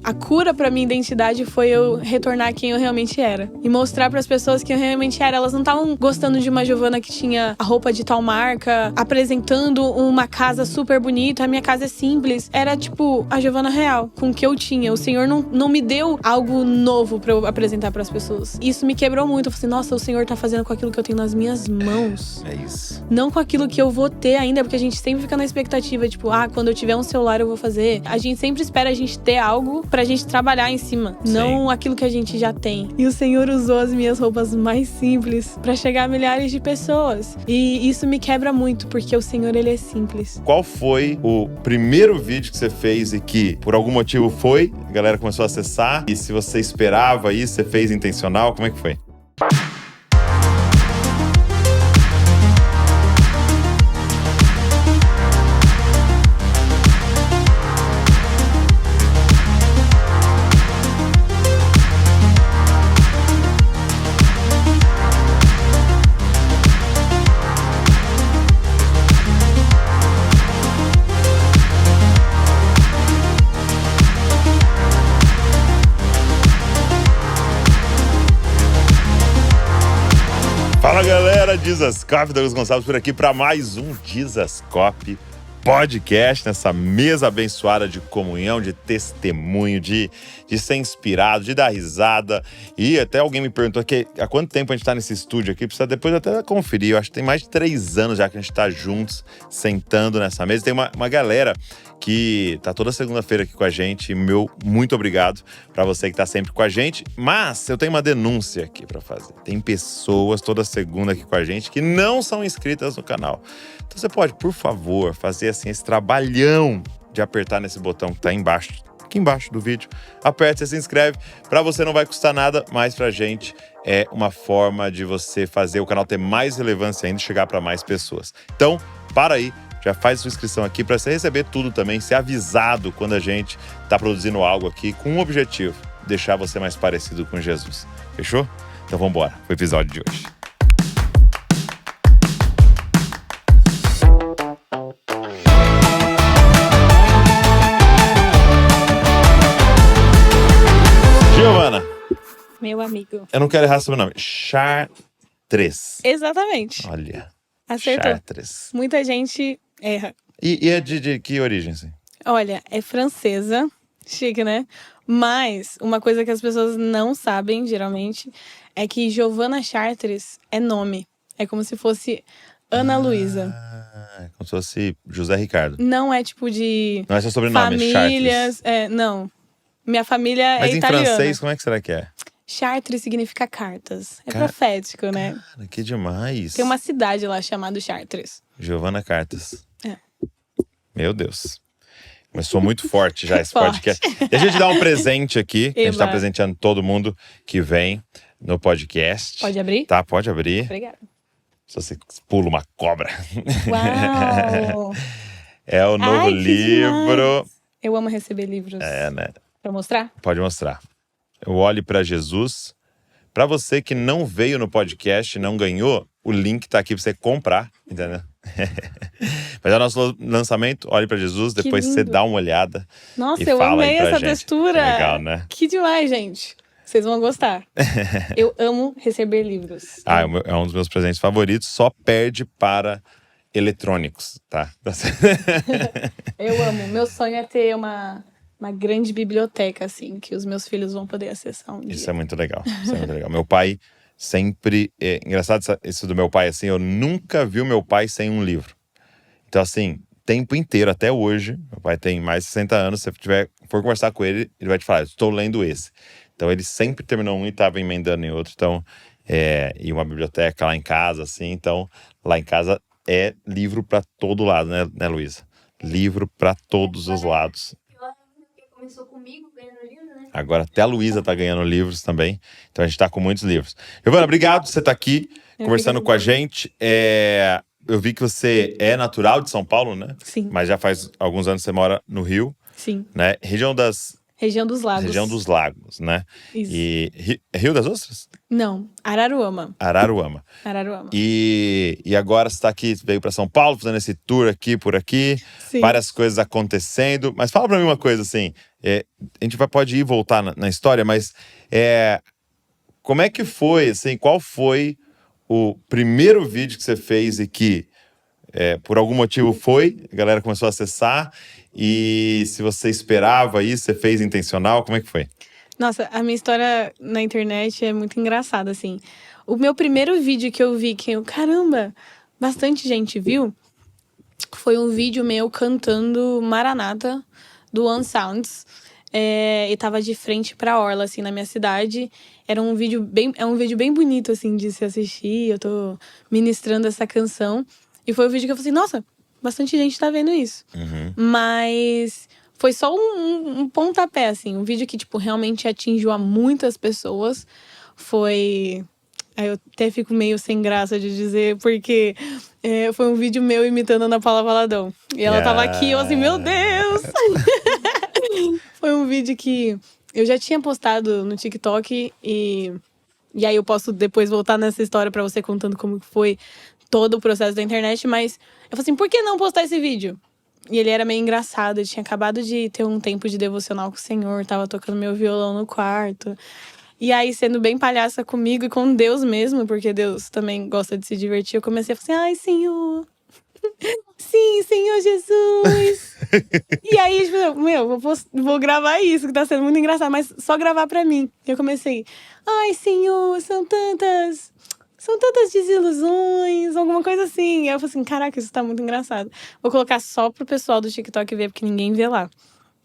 A cura pra minha identidade foi eu retornar quem eu realmente era. E mostrar pras pessoas quem eu realmente era. Elas não estavam gostando de uma Giovana que tinha a roupa de tal marca, apresentando uma casa super bonita. A minha casa é simples. Era tipo a Giovana real, com o que eu tinha. O Senhor não me deu algo novo pra eu apresentar pras pessoas. Isso me quebrou muito. Eu falei, nossa, o Senhor tá fazendo com aquilo que eu tenho nas minhas mãos. É isso. Não com aquilo que eu vou ter ainda, porque a gente sempre fica na expectativa, tipo, quando eu tiver um celular eu vou fazer. A gente sempre espera a gente ter algo pra gente trabalhar em cima, não aquilo que a gente já tem. E o Senhor usou as minhas roupas mais simples pra chegar a milhares de pessoas. E isso me quebra muito, porque o Senhor, Ele é simples. Qual foi o primeiro vídeo que você fez e que, por algum motivo, a galera começou a acessar? E se você esperava isso, você fez intencional? Como é que foi? Fala galera, Dizascope, Douglas Gonçalves por aqui para mais um Dizascope Podcast, nessa mesa abençoada de comunhão, de testemunho, de ser inspirado, de dar risada. E até alguém me perguntou aqui, há quanto tempo a gente tá nesse estúdio aqui, precisa depois até conferir. Eu acho que tem mais de 3 anos já que a gente tá juntos, sentando nessa mesa. Tem uma galera que tá toda segunda-feira aqui com a gente. Meu muito obrigado para você que tá sempre com a gente. Mas eu tenho uma denúncia aqui para fazer. Tem pessoas toda segunda aqui com a gente que não são inscritas no canal. Então você pode, por favor, fazer assim esse trabalhão de apertar nesse botão que tá embaixo, aqui embaixo do vídeo. Aperta, você se inscreve. Para você não vai custar nada, mas pra gente é uma forma de você fazer o canal ter mais relevância ainda e chegar para mais pessoas. Então, para aí. Já faz sua inscrição aqui para você receber tudo também, ser avisado quando a gente está produzindo algo aqui com um objetivo, deixar você mais parecido com Jesus. Fechou? Então vamos embora pro episódio de hoje. Giovana. Meu amigo. Eu não quero errar seu nome. Chartres. Exatamente. Olha. Acertou. Chartres. Muita gente erra. E é de que origem, assim? Olha, é francesa. Chique, né? Mas uma coisa que as pessoas não sabem, geralmente, é que Giovana Chartres é nome. É como se fosse Ana Luísa. É como se fosse José Ricardo. Não é tipo de Não é seu sobrenome, famílias. Chartres. Não. Minha família Mas é em italiana. francês, como é que será que é? Chartres significa cartas. É profético, né? Cara, que demais. Tem uma cidade lá chamada Chartres. Giovana Cartas. É. Meu Deus. Começou muito forte já esse Forte. podcast. Deixa eu te dar um presente aqui. Que a gente tá Eba. presenteando todo mundo que vem no podcast. Pode abrir? Tá, pode abrir. Obrigada. Se você pula uma cobra. Uau! É o novo Ai, que livro. demais. Eu amo receber livros. É, né? Pra mostrar? Pode mostrar. Eu Olhe para Jesus. Para você que não veio no podcast e não ganhou, o link tá aqui para você comprar, entendeu? Mas é o nosso lançamento, Olhe para Jesus, Que depois você lindo. dá uma olhada. Nossa, E eu fala aí amei pra essa gente. textura. Que legal, né? Que demais, gente. Vocês vão gostar. Eu amo receber livros. É um dos meus presentes favoritos, só perde para eletrônicos, tá? Eu amo. Meu sonho é ter uma grande biblioteca, assim, que os meus filhos vão poder acessar um dia. Isso é muito legal, isso é muito legal. Meu pai sempre... engraçado isso do meu pai, assim, eu nunca vi o meu pai sem um livro. Então, assim, tempo inteiro, até hoje, meu pai tem mais de 60 anos, se você for conversar com ele, ele vai te falar, estou lendo esse. Então, ele sempre terminou um e estava emendando em outro. Então, e uma biblioteca lá em casa, assim. Então, lá em casa é livro para todo lado, né, Luísa? Livro para todos os lados. Começou comigo ganhando livro, né? Agora até a Luísa tá ganhando livros também. Então a gente tá com muitos livros. Giovana, obrigado por você estar aqui conversando com a gente. Eu vi que você é natural de São Paulo, né? Sim. Mas já faz alguns anos que você mora no Rio, Sim. né? Região dos Lagos. Região dos Lagos, né? Isso. E Rio das Ostras? Não, Araruama. Araruama. Araruama. E agora você tá aqui, veio para São Paulo, fazendo esse tour aqui, por aqui. Sim. Várias coisas acontecendo. Mas fala pra mim uma coisa, assim. A gente pode ir e voltar na história, mas como é que foi, assim, qual foi o primeiro vídeo que você fez e que por algum motivo a galera começou a acessar, e se você esperava isso, você fez intencional, como é que foi? Nossa, a minha história na internet é muito engraçada, assim. O meu primeiro vídeo que eu vi, caramba, bastante gente viu, foi um vídeo meu cantando Maranata, do One Sounds. E tava de frente pra orla, assim, na minha cidade. É um vídeo bem bonito, assim, de se assistir. Eu tô ministrando essa canção. E foi o vídeo que eu falei assim, nossa, bastante gente tá vendo isso. Mas foi só um pontapé, assim. Um vídeo que, tipo, realmente atingiu a muitas pessoas. Foi... Aí eu até fico meio sem graça de dizer, porque foi um vídeo meu imitando a Ana Paula Valadão. E ela tava aqui, eu assim, meu Deus! Foi um vídeo que eu já tinha postado no TikTok e aí eu posso depois voltar nessa história pra você contando como foi todo o processo da internet, mas eu falei assim, por que não postar esse vídeo? E ele era meio engraçado, eu tinha acabado de ter um tempo de devocional com o Senhor, tava tocando meu violão no quarto. E aí, sendo bem palhaça comigo e com Deus mesmo, porque Deus também gosta de se divertir, eu comecei a falar assim, ai, Senhor... Sim, Senhor Jesus! E aí, tipo, vou gravar isso, que tá sendo muito engraçado, mas só gravar pra mim. E eu comecei, ai, Senhor, são tantas desilusões, alguma coisa assim. E aí eu falei assim, caraca, isso tá muito engraçado. Vou colocar só pro pessoal do TikTok ver, porque ninguém vê lá.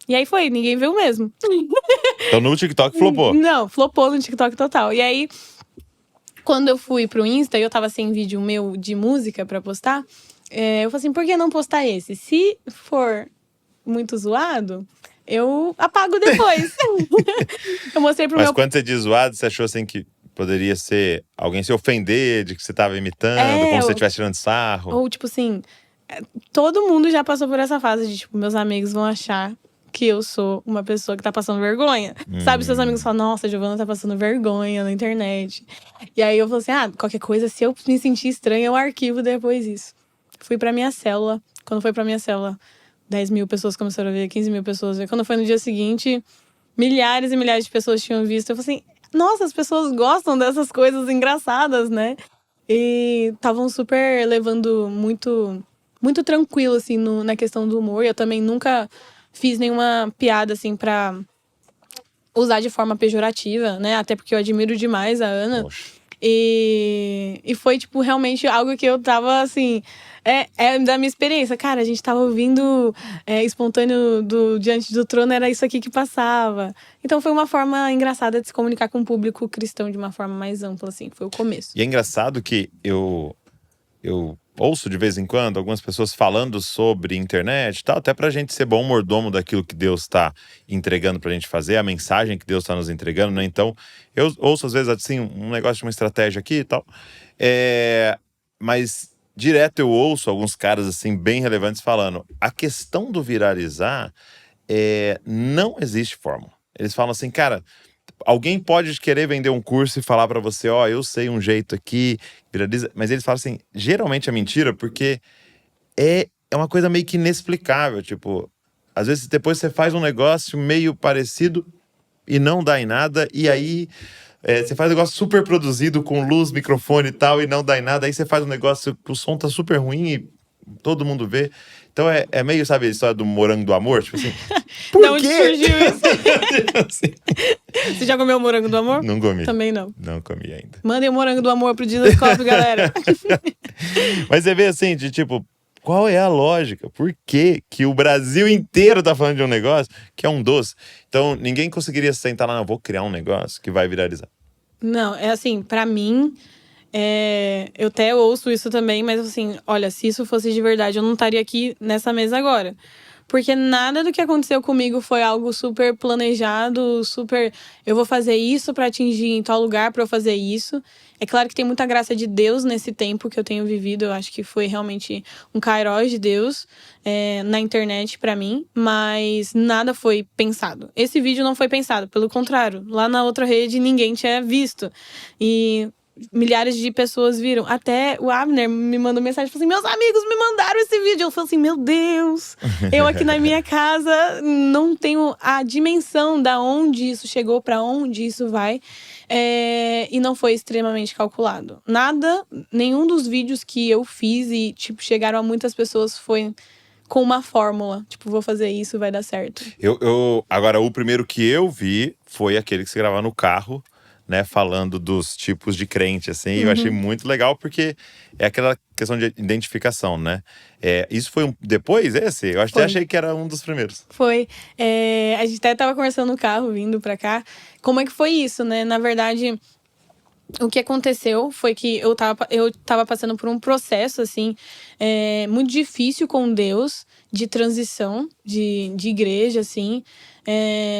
E aí foi, ninguém viu mesmo. Então no TikTok flopou? Não, flopou no TikTok total. E aí, quando eu fui pro Insta e eu tava sem vídeo meu de música pra postar, eu falei assim, por que não postar esse? Se for muito zoado, eu apago depois. Eu mostrei pro Mas meu... quando você diz zoado, você achou assim que poderia ser alguém se ofender de que você tava imitando, como se você estivesse tirando sarro? Ou tipo assim, todo mundo já passou por essa fase de tipo, meus amigos vão achar que eu sou uma pessoa que tá passando vergonha. Sabe, seus amigos falam, nossa, a Giovana tá passando vergonha na internet. E aí eu falei assim, qualquer coisa, se eu me sentir estranha, eu arquivo depois isso. Fui pra minha célula. Quando foi pra minha célula, 10 mil pessoas começaram a ver, 15 mil pessoas a ver. Quando foi no dia seguinte, milhares e milhares de pessoas tinham visto. Eu falei assim, nossa, as pessoas gostam dessas coisas engraçadas, né? E estavam super levando muito, muito tranquilo, assim, na questão do humor. Eu também nunca fiz nenhuma piada, assim, pra usar de forma pejorativa, né? Até porque eu admiro demais a Ana. Poxa. E foi, tipo, realmente algo que eu tava, assim... da minha experiência. Cara, a gente tava ouvindo espontâneo Diante do Trono, era isso aqui que passava. Então foi uma forma engraçada de se comunicar com o público cristão de uma forma mais ampla, assim. Foi o começo. E é engraçado que eu ouço de vez em quando algumas pessoas falando sobre internet e tal, até pra gente ser bom mordomo daquilo que Deus tá entregando pra gente fazer, a mensagem que Deus tá nos entregando, né? Então, eu ouço às vezes assim, um negócio de uma estratégia aqui e tal. Mas direto eu ouço alguns caras assim, bem relevantes falando, a questão do viralizar não existe fórmula. Eles falam assim, cara, alguém pode querer vender um curso e falar pra você, eu sei um jeito aqui, viraliza. Mas eles falam assim, geralmente é mentira, porque é uma coisa meio que inexplicável. Tipo, às vezes depois você faz um negócio meio parecido e não dá em nada, e aí você faz um negócio super produzido com luz, microfone e tal, e não dá em nada. Aí você faz um negócio que o som tá super ruim e todo mundo vê. Então é meio, sabe, a história do morango do amor? Tipo assim, por De onde quê? surgiu isso? Assim. Você já comeu morango do amor? Não comi. Também não. Não comi ainda. Mandem o morango do amor pro Jesus Coffee, galera. Mas você vê assim, de tipo, qual é a lógica? Por que que o Brasil inteiro tá falando de um negócio que é um doce? Então, ninguém conseguiria sentar lá, não, vou criar um negócio que vai viralizar. Não, é assim, pra mim, eu até ouço isso também, mas assim, olha, se isso fosse de verdade, eu não estaria aqui nessa mesa agora. Porque nada do que aconteceu comigo foi algo super planejado, super... Eu vou fazer isso pra atingir em tal lugar pra eu fazer isso. É claro que tem muita graça de Deus nesse tempo que eu tenho vivido. Eu acho que foi realmente um kairos de Deus na internet pra mim. Mas nada foi pensado. Esse vídeo não foi pensado, pelo contrário. Lá na outra rede ninguém tinha visto. E milhares de pessoas viram. Até o Abner me mandou mensagem, falou assim, meus amigos me mandaram esse vídeo. Eu falei assim, meu Deus, eu aqui na minha casa não tenho a dimensão da onde isso chegou, pra onde isso vai. E não foi extremamente calculado. Nada, nenhum dos vídeos que eu fiz e, tipo, chegaram a muitas pessoas foi com uma fórmula. Tipo, vou fazer isso, vai dar certo. Agora, o primeiro que eu vi foi aquele que se gravava no carro, né? Falando dos tipos de crente, assim. E eu achei muito legal, porque é aquela questão de identificação, né? Isso foi depois esse? Eu até achei que era um dos primeiros. Foi. A gente até tava conversando no carro, vindo pra cá. Como é que foi isso, né? Na verdade, o que aconteceu foi que eu tava passando por um processo, assim, muito difícil com Deus, de transição, de igreja, assim.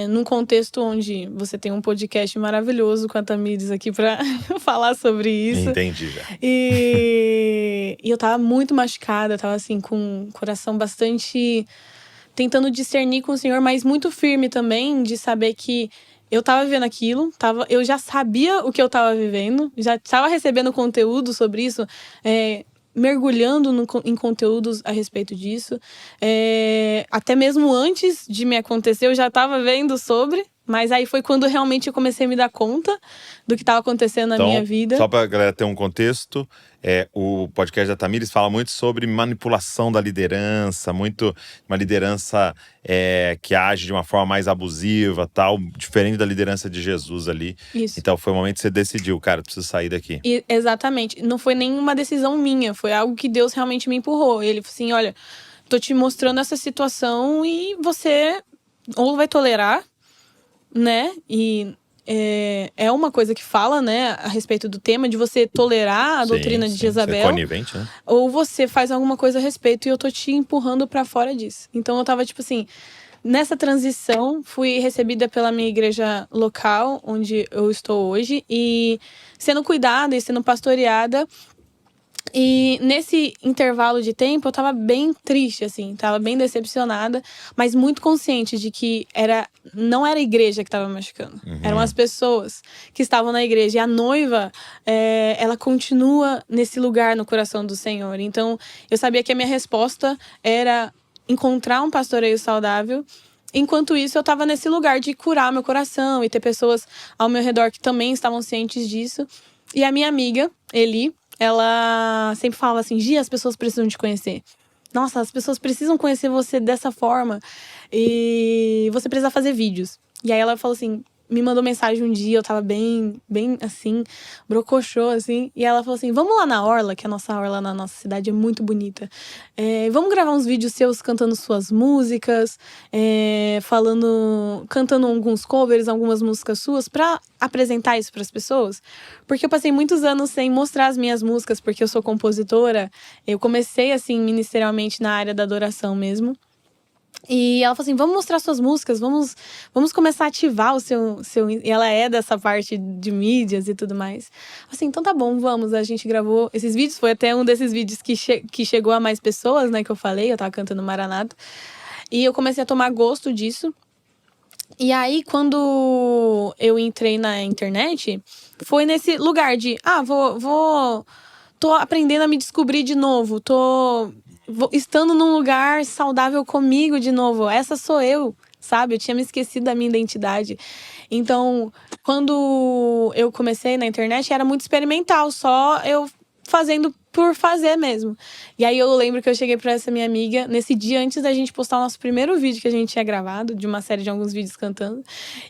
Num contexto onde você tem um podcast maravilhoso com a Tamires aqui pra falar sobre isso. Entendi já. E eu tava muito machucada, tava assim, com o coração bastante… tentando discernir com o Senhor, mas muito firme também, de saber que eu tava vivendo aquilo, eu já sabia o que eu tava vivendo, já tava recebendo conteúdo sobre isso, mergulhando em conteúdos a respeito disso. Até mesmo antes de me acontecer, eu já estava vendo sobre, mas aí foi quando realmente eu comecei a me dar conta do que estava acontecendo na minha vida. Só pra galera ter um contexto, o podcast da Tamires fala muito sobre manipulação da liderança, muito uma liderança que age de uma forma mais abusiva, tal, diferente da liderança de Jesus ali. Isso. Então foi o momento que você decidiu, cara, preciso sair daqui. Exatamente. Não foi nenhuma decisão minha, foi algo que Deus realmente me empurrou. Ele falou assim, olha, tô te mostrando essa situação e você ou vai tolerar, né? E é uma coisa que fala, né, a respeito do tema, de você tolerar a doutrina de Jezabel. Ser conivente, né? Ou você faz alguma coisa a respeito e eu tô te empurrando pra fora disso. Então eu tava, tipo assim, nessa transição, fui recebida pela minha igreja local, onde eu estou hoje, e sendo cuidada e sendo pastoreada. E nesse intervalo de tempo, eu tava bem triste, assim, tava bem decepcionada, mas muito consciente de que não era a igreja que tava me machucando, eram as pessoas que estavam na igreja. E a noiva, ela continua nesse lugar no coração do Senhor. Então, eu sabia que a minha resposta era encontrar um pastoreio saudável. Enquanto isso, eu tava nesse lugar de curar meu coração e ter pessoas ao meu redor que também estavam cientes disso. E a minha amiga, Eli, ela sempre falava assim, Gia, as pessoas precisam te conhecer. Nossa, as pessoas precisam conhecer você dessa forma. E você precisa fazer vídeos. E aí ela falou assim, me mandou mensagem um dia, eu tava bem assim, brocochô, assim. E ela falou assim, vamos lá na Orla, que a nossa Orla na nossa cidade é muito bonita. Vamos gravar uns vídeos seus cantando suas músicas, cantando alguns covers, algumas músicas suas, pra apresentar isso pras pessoas. Porque eu passei muitos anos sem mostrar as minhas músicas, porque eu sou compositora. Eu comecei, assim, ministerialmente na área da adoração mesmo. E ela falou assim, vamos mostrar suas músicas, vamos começar a ativar o seu… E ela é dessa parte de mídias e tudo mais. Assim, então tá bom, vamos. A gente gravou esses vídeos, foi até um desses vídeos que chegou a mais pessoas, né, que eu falei, eu tava cantando Maranata. E eu comecei a tomar gosto disso. E aí, quando eu entrei na internet, foi nesse lugar de, tô aprendendo a me descobrir de novo, estando num lugar saudável comigo de novo. Essa sou eu, sabe? Eu tinha me esquecido da minha identidade. Então, quando eu comecei na internet, era muito experimental. Só eu fazendo por fazer mesmo. E aí eu lembro que eu cheguei pra essa minha amiga, nesse dia antes da gente postar o nosso primeiro vídeo que a gente tinha gravado, de uma série de alguns vídeos cantando.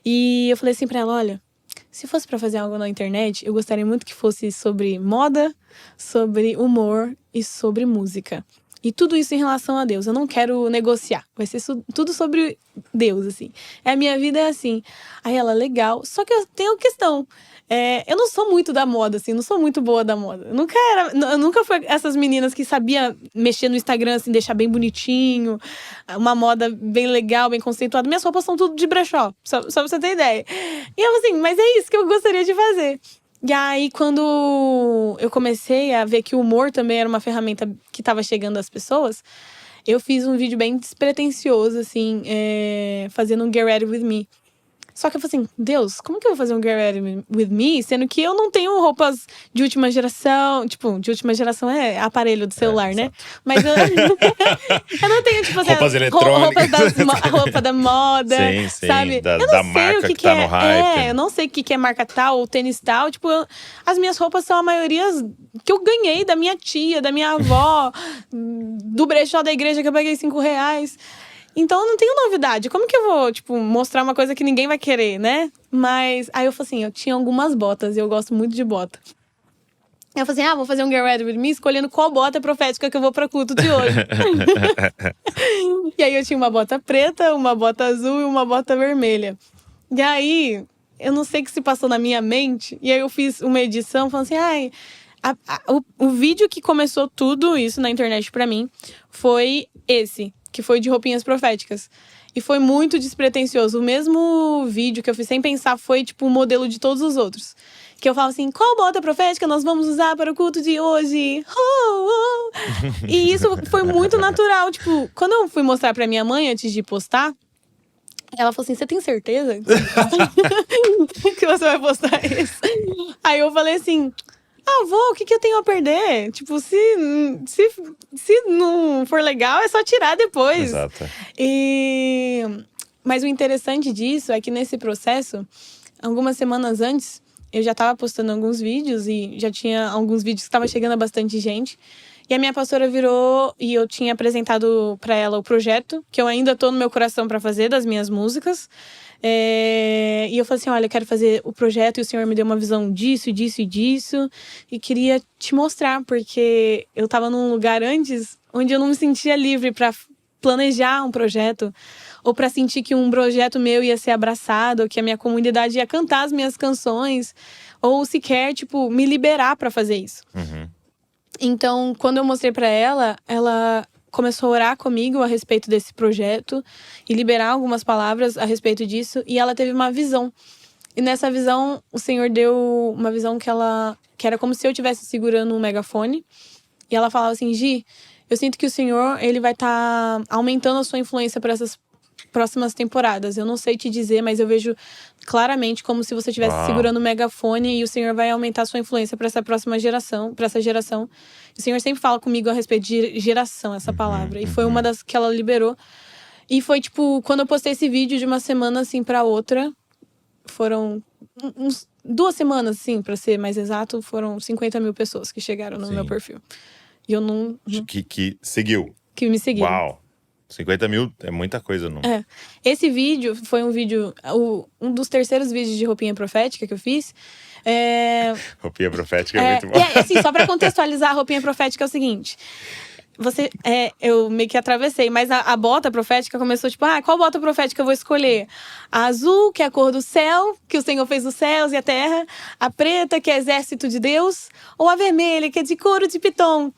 E eu falei assim pra ela, olha, se fosse pra fazer algo na internet, eu gostaria muito que fosse sobre moda, sobre humor e sobre música. E tudo isso em relação a Deus. Eu não quero negociar. Vai ser tudo sobre Deus, assim. A minha vida é assim. Aí ela, legal. Só que eu tenho questão. Eu não sou muito da moda, assim. Não sou muito boa da moda. Eu nunca fui essas meninas que sabia mexer no Instagram, assim, deixar bem bonitinho. Uma moda bem legal, bem conceituada. Minhas roupas são tudo de brechó. Só pra você ter ideia. E eu, assim, mas é isso que eu gostaria de fazer. E aí, quando eu comecei a ver que o humor também era uma ferramenta que estava chegando às pessoas, eu fiz um vídeo bem despretensioso, assim, fazendo um Get Ready With Me. Só que eu falei assim, Deus, como que eu vou fazer um Get Ready With Me, sendo que eu não tenho roupas de última geração, tipo, de última geração é aparelho do celular, né? Mas eu, eu não tenho, tipo assim, Roupas eletrônicas. roupa da moda, Sim, sabe? da Eu não sei marca o que tá no hype. eu não sei o que é marca tal ou tênis tal. Tipo, as minhas roupas são a maioria que eu ganhei da minha tia, da minha avó, do brechó da igreja que eu paguei R$5. Então, eu não tenho novidade. Como que eu vou, tipo, mostrar uma coisa que ninguém vai querer, né? Mas aí eu falei assim, eu tinha algumas botas e eu gosto muito de bota. Eu falei assim, vou fazer um Get Ready With Me escolhendo qual bota profética que eu vou pra culto de hoje. E aí eu tinha uma bota preta, uma bota azul e uma bota vermelha. E aí, eu não sei o que se passou na minha mente. E aí eu fiz uma edição falando assim, o vídeo que começou tudo isso na internet pra mim foi esse, que foi de roupinhas proféticas. E foi muito despretensioso. O mesmo vídeo que eu fiz sem pensar foi, tipo, o modelo de todos os outros. Que eu falo assim, qual bota profética nós vamos usar para o culto de hoje? E isso foi muito natural. Tipo, quando eu fui mostrar pra minha mãe antes de postar, ela falou assim, você tem certeza que você vai postar isso? Aí eu falei assim, vou, o que eu tenho a perder? Tipo, se não for legal, é só tirar depois. Exato. Mas o interessante disso é que nesse processo, algumas semanas antes, eu já tava postando alguns vídeos e já tinha alguns vídeos que tava chegando a bastante gente. E a minha pastora virou e eu tinha apresentado pra ela o projeto, que eu ainda tô no meu coração pra fazer, das minhas músicas. E eu falei assim, olha, eu quero fazer o projeto e o Senhor me deu uma visão disso, disso e disso. E queria te mostrar, porque eu tava num lugar antes onde eu não me sentia livre pra planejar um projeto. Ou pra sentir que um projeto meu ia ser abraçado, ou que a minha comunidade ia cantar as minhas canções. Ou sequer, tipo, me liberar pra fazer isso. Uhum. Então, quando eu mostrei pra ela, ela começou a orar comigo a respeito desse projeto e liberar algumas palavras a respeito disso. E ela teve uma visão. E nessa visão, o Senhor deu uma visão que era como se eu estivesse segurando um megafone. E ela falava assim, Gi, eu sinto que o Senhor, ele vai estar aumentando a sua influência para essas próximas temporadas. Eu não sei te dizer, mas eu vejo claramente como se você estivesse segurando o megafone e o Senhor vai aumentar a sua influência para essa próxima geração, para essa geração. O Senhor sempre fala comigo a respeito de geração, essa palavra. E foi uma das que ela liberou. E foi, tipo, quando eu postei esse vídeo de uma semana, assim, pra outra, foram 2 semanas, assim, pra ser mais exato, foram 50 mil pessoas que chegaram no meu perfil. E eu não... Que seguiu. Que me seguiram. Uau! 50 mil é muita coisa, não? Esse vídeo foi um vídeo... um dos terceiros vídeos de roupinha profética que eu fiz. Roupinha profética é muito bom. Assim, só pra contextualizar, a roupinha profética é o seguinte... eu meio que atravessei, mas a bota profética começou tipo, qual bota profética eu vou escolher? A azul, que é a cor do céu, que o Senhor fez os céus e a terra. A preta, que é exército de Deus. Ou a vermelha, que é de couro de piton.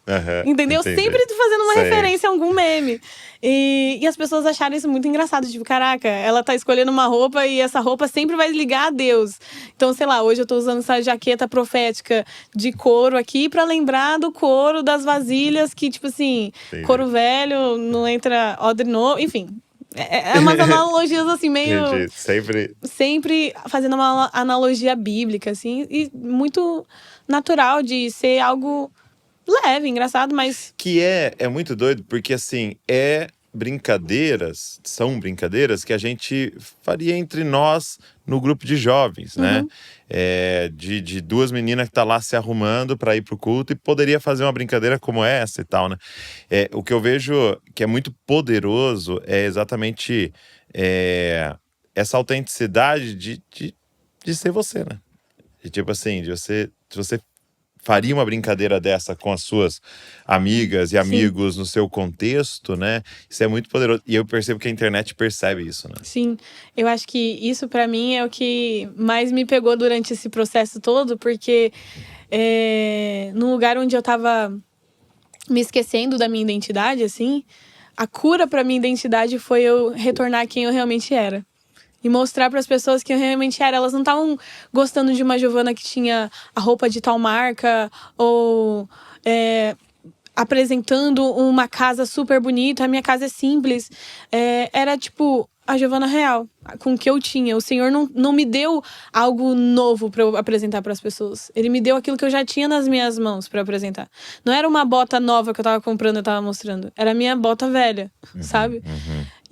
Entendeu? Entendi. Sempre fazendo uma referência a algum meme. E as pessoas acharam isso muito engraçado. Tipo, caraca, ela tá escolhendo uma roupa e essa roupa sempre vai ligar a Deus. Então, sei lá, hoje eu tô usando essa jaqueta profética de couro aqui pra lembrar do couro das vasilhas que, tipo assim, Entendi. couro velho, não entra odre novo, enfim. É umas analogias assim, meio... Entendi. Sempre fazendo uma analogia bíblica, assim. E muito natural de ser algo leve, engraçado, mas... Que é muito doido, porque assim, são brincadeiras que a gente faria entre nós no grupo de jovens, né? De 2 meninas que tá lá se arrumando para ir pro culto e poderia fazer uma brincadeira como essa e tal, né? O que eu vejo que é muito poderoso é exatamente essa autenticidade de ser você, né? E tipo assim, se você faria uma brincadeira dessa com as suas amigas e amigos no seu contexto, né? Isso é muito poderoso. E eu percebo que a internet percebe isso, né? Sim, eu acho que isso pra mim é o que mais me pegou durante esse processo todo, porque num lugar onde eu tava me esquecendo da minha identidade, assim, a cura pra minha identidade foi eu retornar quem eu realmente era. E mostrar para as pessoas que eu realmente era. Elas não estavam gostando de uma Giovana que tinha a roupa de tal marca ou apresentando uma casa super bonita. A minha casa é simples. Era tipo a Giovana real, com o que eu tinha. O Senhor não me deu algo novo pra eu apresentar pras pessoas. Ele me deu aquilo que eu já tinha nas minhas mãos pra apresentar. Não era uma bota nova que eu tava comprando e tava mostrando. Era a minha bota velha, sabe?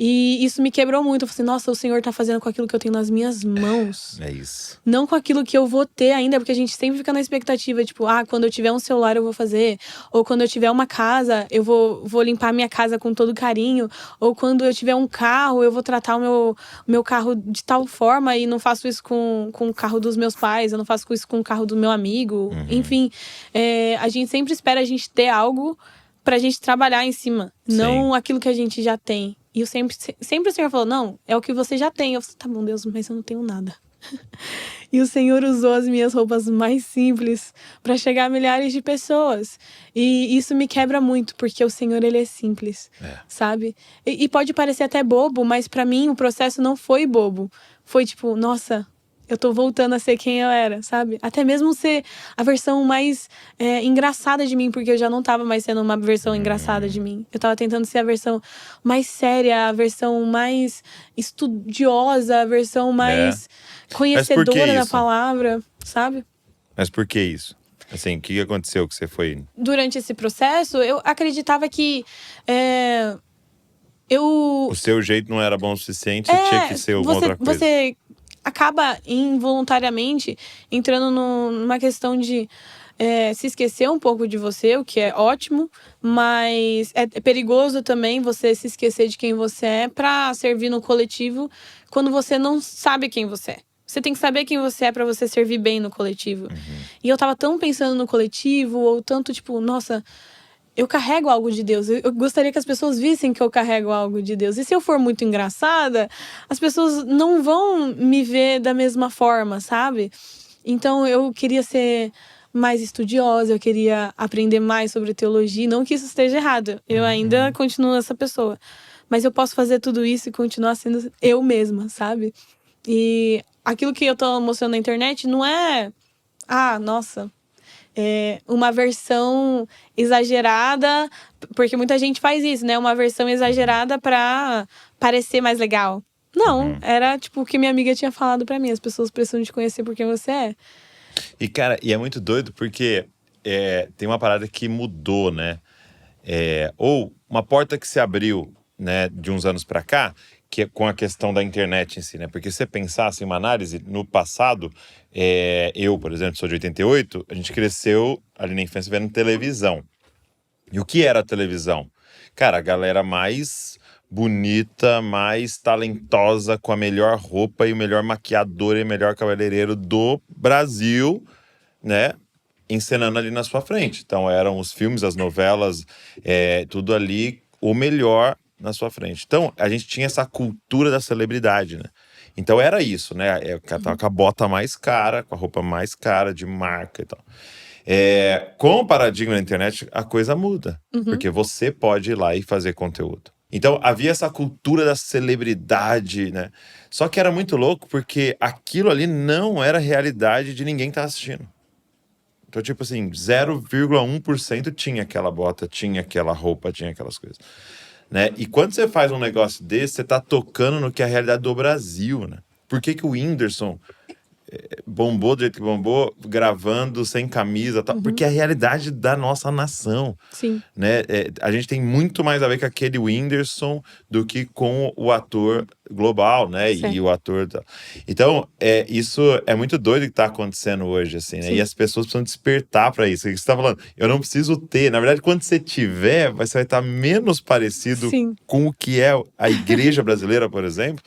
E isso me quebrou muito. Eu falei assim, nossa, o Senhor tá fazendo com aquilo que eu tenho nas minhas mãos. É isso. Não com aquilo que eu vou ter ainda, porque a gente sempre fica na expectativa, tipo, quando eu tiver um celular eu vou fazer. Ou quando eu tiver uma casa, eu vou limpar minha casa com todo carinho. Ou quando eu tiver um carro, eu vou tratar o meu carro de tal forma. E não faço isso com o carro dos meus pais, eu não faço isso com o carro do meu amigo. Enfim, a gente sempre espera a gente ter algo pra gente trabalhar em cima. Não aquilo que a gente já tem. E eu sempre o Senhor falou, não, é o que você já tem. Eu falei, tá bom, Deus, mas eu não tenho nada. E o Senhor usou as minhas roupas mais simples para chegar a milhares de pessoas. E isso me quebra muito, porque o Senhor, ele é simples, sabe? E pode parecer até bobo, mas para mim o processo não foi bobo. Foi tipo, nossa, eu tô voltando a ser quem eu era, sabe? Até mesmo ser a versão mais engraçada de mim, porque eu já não tava mais sendo uma versão engraçada de mim. Eu tava tentando ser a versão mais séria, a versão mais estudiosa, a versão mais conhecedora da palavra, sabe? Mas por que isso? Assim, o que aconteceu que você foi... Durante esse processo, eu acreditava que o seu jeito não era bom o suficiente, você tinha que ser alguma outra coisa. Você acaba involuntariamente entrando numa questão de se esquecer um pouco de você, o que é ótimo, mas é perigoso também você se esquecer de quem você é pra servir no coletivo quando você não sabe quem você é. Você tem que saber quem você é pra você servir bem no coletivo. E eu tava tão pensando no coletivo, ou tanto tipo, nossa, eu carrego algo de Deus. Eu gostaria que as pessoas vissem que eu carrego algo de Deus. E se eu for muito engraçada, as pessoas não vão me ver da mesma forma, sabe? Então eu queria ser mais estudiosa, eu queria aprender mais sobre teologia. Não que isso esteja errado, eu ainda continuo essa pessoa. Mas eu posso fazer tudo isso e continuar sendo eu mesma, sabe? E aquilo que eu tô mostrando na internet não é... nossa... uma versão exagerada, porque muita gente faz isso, né? Uma versão exagerada pra parecer mais legal. Não, era tipo o que minha amiga tinha falado pra mim. As pessoas precisam te conhecer por quem você é. E, cara, é muito doido porque tem uma parada que mudou, né? Ou uma porta que se abriu, né, de uns anos pra cá, que é com a questão da internet em si, né? Porque se você pensasse em uma análise, no passado, eu, por exemplo, sou de 88, a gente cresceu ali na infância vendo televisão. E o que era a televisão? Cara, a galera mais bonita, mais talentosa, com a melhor roupa e o melhor maquiador e o melhor cabeleireiro do Brasil, né? Encenando ali na sua frente. Então eram os filmes, as novelas, tudo ali, o melhor na sua frente. Então, a gente tinha essa cultura da celebridade, né? Então, era isso, né? Tava com a bota mais cara, com a roupa mais cara, de marca e tal. Com o paradigma da internet, a coisa muda. Porque você pode ir lá e fazer conteúdo. Então, havia essa cultura da celebridade, né? Só que era muito louco, porque aquilo ali não era realidade de ninguém que tá assistindo. Então, tipo assim, 0,1% tinha aquela bota, tinha aquela roupa, tinha aquelas coisas. Né? E quando você faz um negócio desse, você tá tocando no que é a realidade do Brasil, né? Por que o Whindersson bombou do jeito que bombou, gravando sem camisa, tal? Porque é a realidade da nossa nação. Sim. Né? A gente tem muito mais a ver com aquele Whindersson do que com o ator global, né? E o ator... Então, isso é muito doido que tá acontecendo hoje, assim, né? E as pessoas precisam despertar para isso. O que você tá falando? Eu não preciso ter. Na verdade, quando você tiver, você vai estar menos parecido com o que é a igreja brasileira, por exemplo,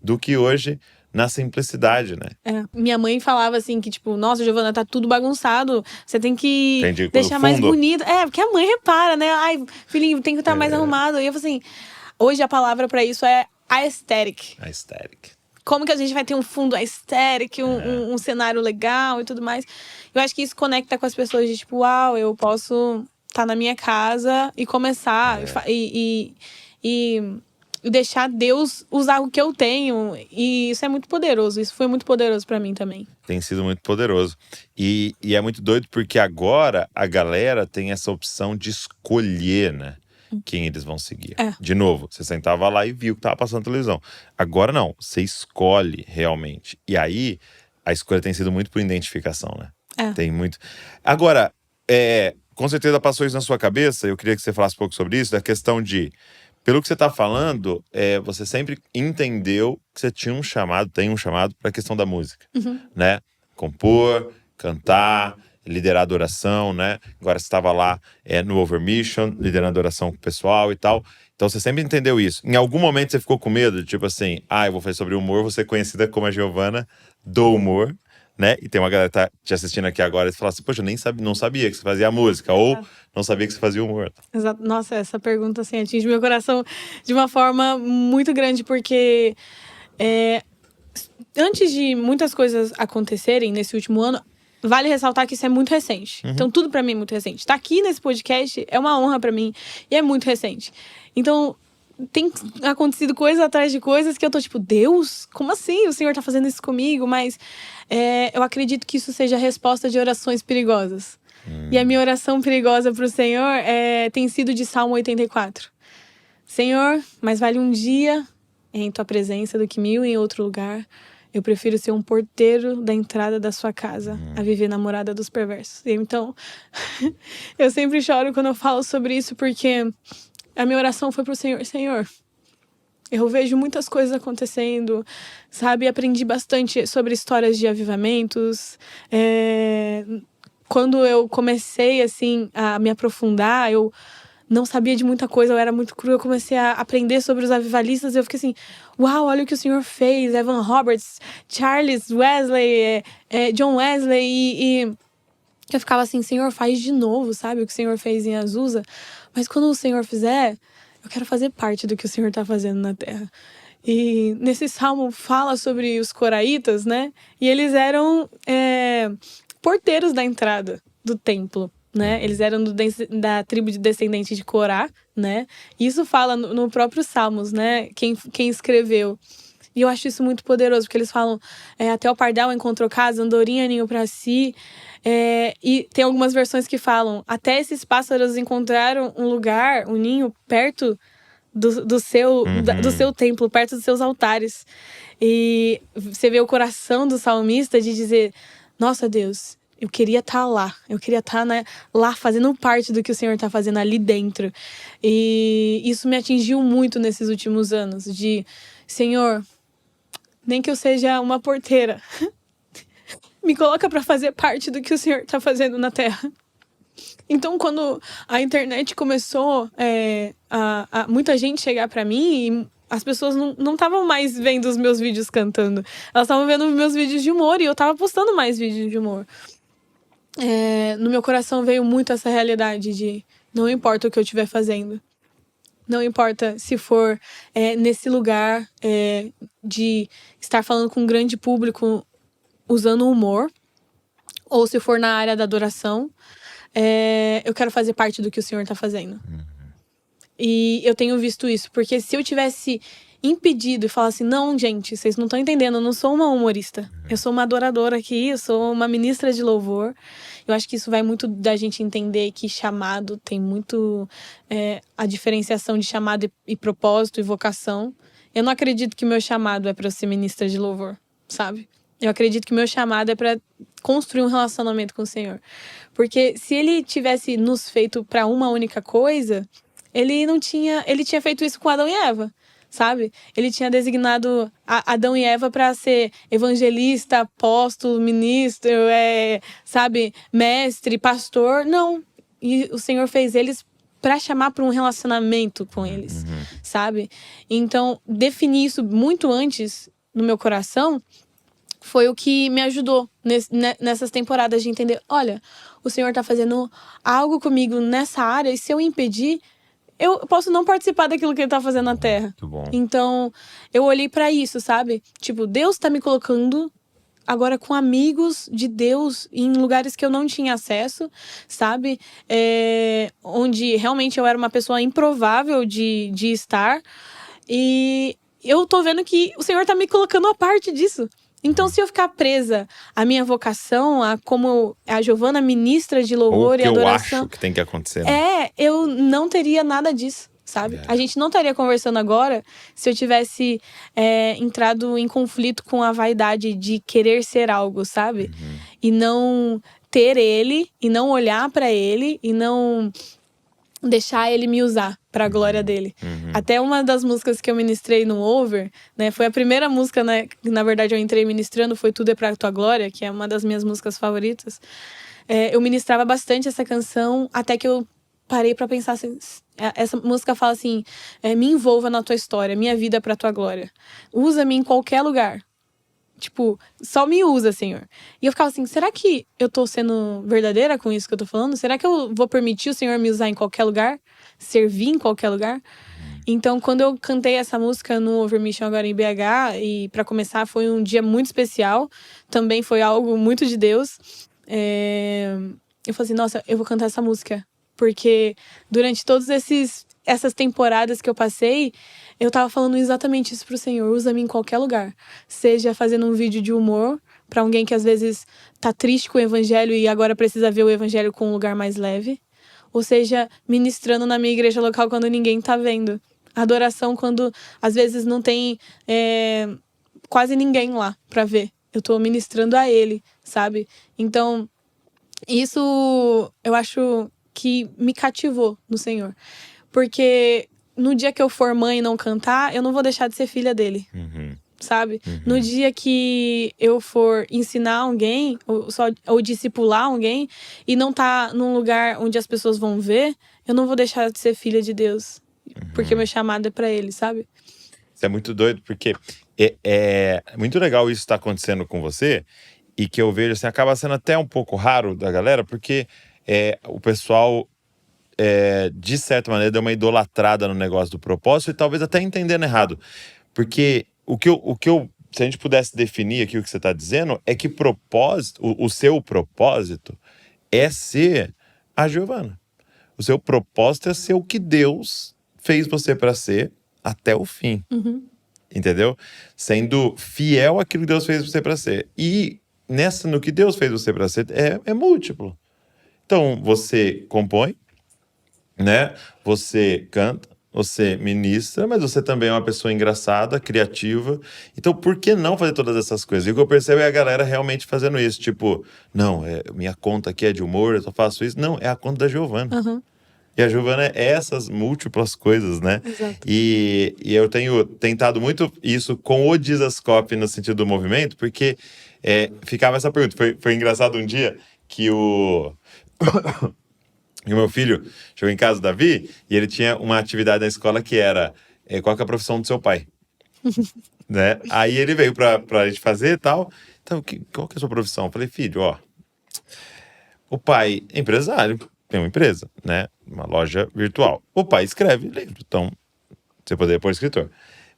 do que hoje... na simplicidade, né? Minha mãe falava assim que, tipo, nossa, Giovana, tá tudo bagunçado. Você tem que deixar mais bonito. Porque a mãe repara, né? Ai, filhinho, tem que estar mais arrumado. E eu falei assim, hoje a palavra pra isso é aesthetic. Aesthetic. Como que a gente vai ter um fundo aesthetic, um cenário legal e tudo mais. Eu acho que isso conecta com as pessoas de, tipo, uau, eu posso estar na minha casa e começar e deixar Deus usar o que eu tenho. E isso é muito poderoso. Isso foi muito poderoso pra mim também. Tem sido muito poderoso. E é muito doido porque agora a galera tem essa opção de escolher, né? quem eles vão seguir. É. De novo, você sentava lá e viu que tava passando na televisão. Agora não, você escolhe realmente. E aí, a escolha tem sido muito por identificação, né? Tem muito. Agora, com certeza passou isso na sua cabeça, eu queria que você falasse um pouco sobre isso, da questão de, pelo que você tá falando, você sempre entendeu que você tinha tem um chamado para a questão da música, né? Compor, cantar, liderar a adoração, né? Agora você estava lá no Over Mission, liderando a adoração com o pessoal e tal. Então você sempre entendeu isso. Em algum momento você ficou com medo, tipo assim, eu vou fazer sobre humor, vou ser conhecida como a Giovana do humor, né? E tem uma galera que tá te assistindo aqui agora e fala assim, poxa, eu não sabia que você fazia música, ou não sabia que você fazia humor. Exato. Nossa, essa pergunta assim, atinge meu coração de uma forma muito grande, porque antes de muitas coisas acontecerem nesse último ano, vale ressaltar que isso é muito recente. Então, tudo pra mim é muito recente. Tá aqui nesse podcast é uma honra pra mim e é muito recente. Então, tem acontecido coisas atrás de coisas que eu tô tipo, Deus, como assim? O Senhor tá fazendo isso comigo? Mas eu acredito que isso seja a resposta de orações perigosas. E a minha oração perigosa pro Senhor tem sido de Salmo 84. Senhor, mais vale um dia em tua presença do que 1000 em outro lugar. Eu prefiro ser um porteiro da entrada da sua casa a viver namorada dos perversos. E então, eu sempre choro quando eu falo sobre isso, porque a minha oração foi pro Senhor. Senhor, eu vejo muitas coisas acontecendo, sabe? Aprendi bastante sobre histórias de avivamentos. Quando eu comecei, assim, a me aprofundar, eu não sabia de muita coisa, eu era muito cru. Eu comecei a aprender sobre os avivalistas e eu fiquei assim, uau, olha o que o Senhor fez. Evan Roberts, Charles Wesley, John Wesley. E eu ficava assim, Senhor, faz de novo, sabe? O que o Senhor fez em Azusa. Mas quando o Senhor fizer, eu quero fazer parte do que o Senhor está fazendo na terra. E nesse salmo fala sobre os coraitas, né? E eles eram porteiros da entrada do templo, né? Eles eram da tribo de descendente de Corá, né? Isso fala no próprio Salmos, né? Quem escreveu. E eu acho isso muito poderoso, porque eles falam, até o pardal encontrou casa, andorinha ninho para si. E tem algumas versões que falam, até esses pássaros encontraram um lugar, um ninho, perto do seu templo, perto dos seus altares. E você vê o coração do salmista de dizer, nossa Deus, eu queria estar lá. Eu queria estar lá fazendo parte do que o Senhor está fazendo ali dentro. E isso me atingiu muito nesses últimos anos. De, Senhor, nem que eu seja uma porteira, me coloca para fazer parte do que o Senhor está fazendo na terra. Então, quando a internet começou a muita gente chegar para mim, e as pessoas não estavam mais vendo os meus vídeos cantando. Elas estavam vendo meus vídeos de humor e eu estava postando mais vídeos de humor. No meu coração veio muito essa realidade de não importa o que eu estiver fazendo. Não importa se for nesse lugar de estar falando com um grande público usando humor, ou se for na área da adoração, eu quero fazer parte do que o Senhor está fazendo. E eu tenho visto isso, porque se eu tivesse impedido e falasse, não, gente, vocês não estão entendendo, eu não sou uma humorista. Eu sou uma adoradora aqui, eu sou uma ministra de louvor. Eu acho que isso vai muito da gente entender que chamado tem muito a diferenciação de chamado e propósito e vocação. Eu não acredito que meu chamado é para ser ministra de louvor, sabe? Eu acredito que meu chamado é para construir um relacionamento com o Senhor. Porque se ele tivesse nos feito para uma única coisa, ele tinha feito isso com Adão e Eva, sabe? Ele tinha designado Adão e Eva para ser evangelista, apóstolo, ministro, sabe? Mestre, pastor. Não. E o Senhor fez eles para chamar para um relacionamento com eles, sabe? Então, definir isso muito antes no meu coração foi o que me ajudou nessas temporadas de entender, olha, o Senhor tá fazendo algo comigo nessa área e se eu impedir, eu posso não participar daquilo que ele tá fazendo na terra. Muito bom. Então, eu olhei pra isso, sabe? Tipo, Deus tá me colocando agora com amigos de Deus em lugares que eu não tinha acesso, sabe? Onde realmente eu era uma pessoa improvável de estar. E eu tô vendo que o Senhor tá me colocando a parte disso. Então, se eu ficar presa à minha vocação, a como a Giovana ministra de louvor Ou e que eu adoração, acho que tem que acontecer, né? eu não teria nada disso, sabe? A gente não estaria conversando agora se eu tivesse entrado em conflito com a vaidade de querer ser algo, sabe? E não ter ele, e não olhar pra ele, e não deixar ele me usar pra glória dele. Até uma das músicas que eu ministrei no Over, né? Foi a primeira música, né? Que, na verdade, eu entrei ministrando, foi Tudo é pra Tua Glória, que é uma das minhas músicas favoritas. Eu ministrava bastante essa canção, até que eu parei pra pensar assim. Essa música fala assim: me envolva na tua história, minha vida é pra tua glória. Usa-me em qualquer lugar. Tipo, só me usa, Senhor. E eu ficava assim, será que eu tô sendo verdadeira com isso que eu tô falando? Será que eu vou permitir o Senhor me usar em qualquer lugar? Servir em qualquer lugar? Então, quando eu cantei essa música no Overmission agora em BH, e pra começar foi um dia muito especial, também foi algo muito de Deus. Eu falei assim, nossa, eu vou cantar essa música. Porque durante todas essas temporadas que eu passei, eu tava falando exatamente isso pro Senhor. Usa-me em qualquer lugar. Seja fazendo um vídeo de humor pra alguém que às vezes tá triste com o evangelho e agora precisa ver o evangelho com um lugar mais leve. Ou seja, ministrando na minha igreja local quando ninguém tá vendo. Adoração quando às vezes não tem quase ninguém lá pra ver. Eu tô ministrando a Ele, sabe? Então, isso eu acho que me cativou no Senhor. Porque no dia que eu for mãe e não cantar, eu não vou deixar de ser filha dele. Sabe? No dia que eu for ensinar alguém, ou discipular alguém, e não tá num lugar onde as pessoas vão ver, eu não vou deixar de ser filha de Deus. Porque o meu chamado é pra ele, sabe? Isso é muito doido, porque é muito legal isso estar acontecendo com você, e que eu vejo, assim, acaba sendo até um pouco raro da galera, porque o pessoal, de certa maneira, deu uma idolatrada no negócio do propósito, e talvez até entendendo errado. Porque o que eu se a gente pudesse definir aqui o que você está dizendo, é que propósito, o seu propósito é ser a Giovana. O seu propósito é ser o que Deus fez você para ser até o fim. Entendeu? Sendo fiel àquilo que Deus fez você para ser. E no que Deus fez você para ser, é múltiplo. Então, você compõe, né? Você canta, você ministra, mas você também é uma pessoa engraçada, criativa. Então, por que não fazer todas essas coisas? E o que eu percebo é a galera realmente fazendo isso. Tipo, não, minha conta aqui é de humor, eu só faço isso. Não, é a conta da Giovana. E a Giovana é essas múltiplas coisas, né? Exato. E eu tenho tentado muito isso com o Dizascope no sentido do movimento, porque ficava essa pergunta. Foi engraçado um dia que o meu filho chegou em casa, o Davi, e ele tinha uma atividade na escola que era qual que é a profissão do seu pai? Né? Aí ele veio pra gente fazer e tal. Então, qual que é a sua profissão? Eu falei, filho, ó, o pai é empresário, tem uma empresa, né? Uma loja virtual. O pai escreve livro, então você poderia pôr escritor.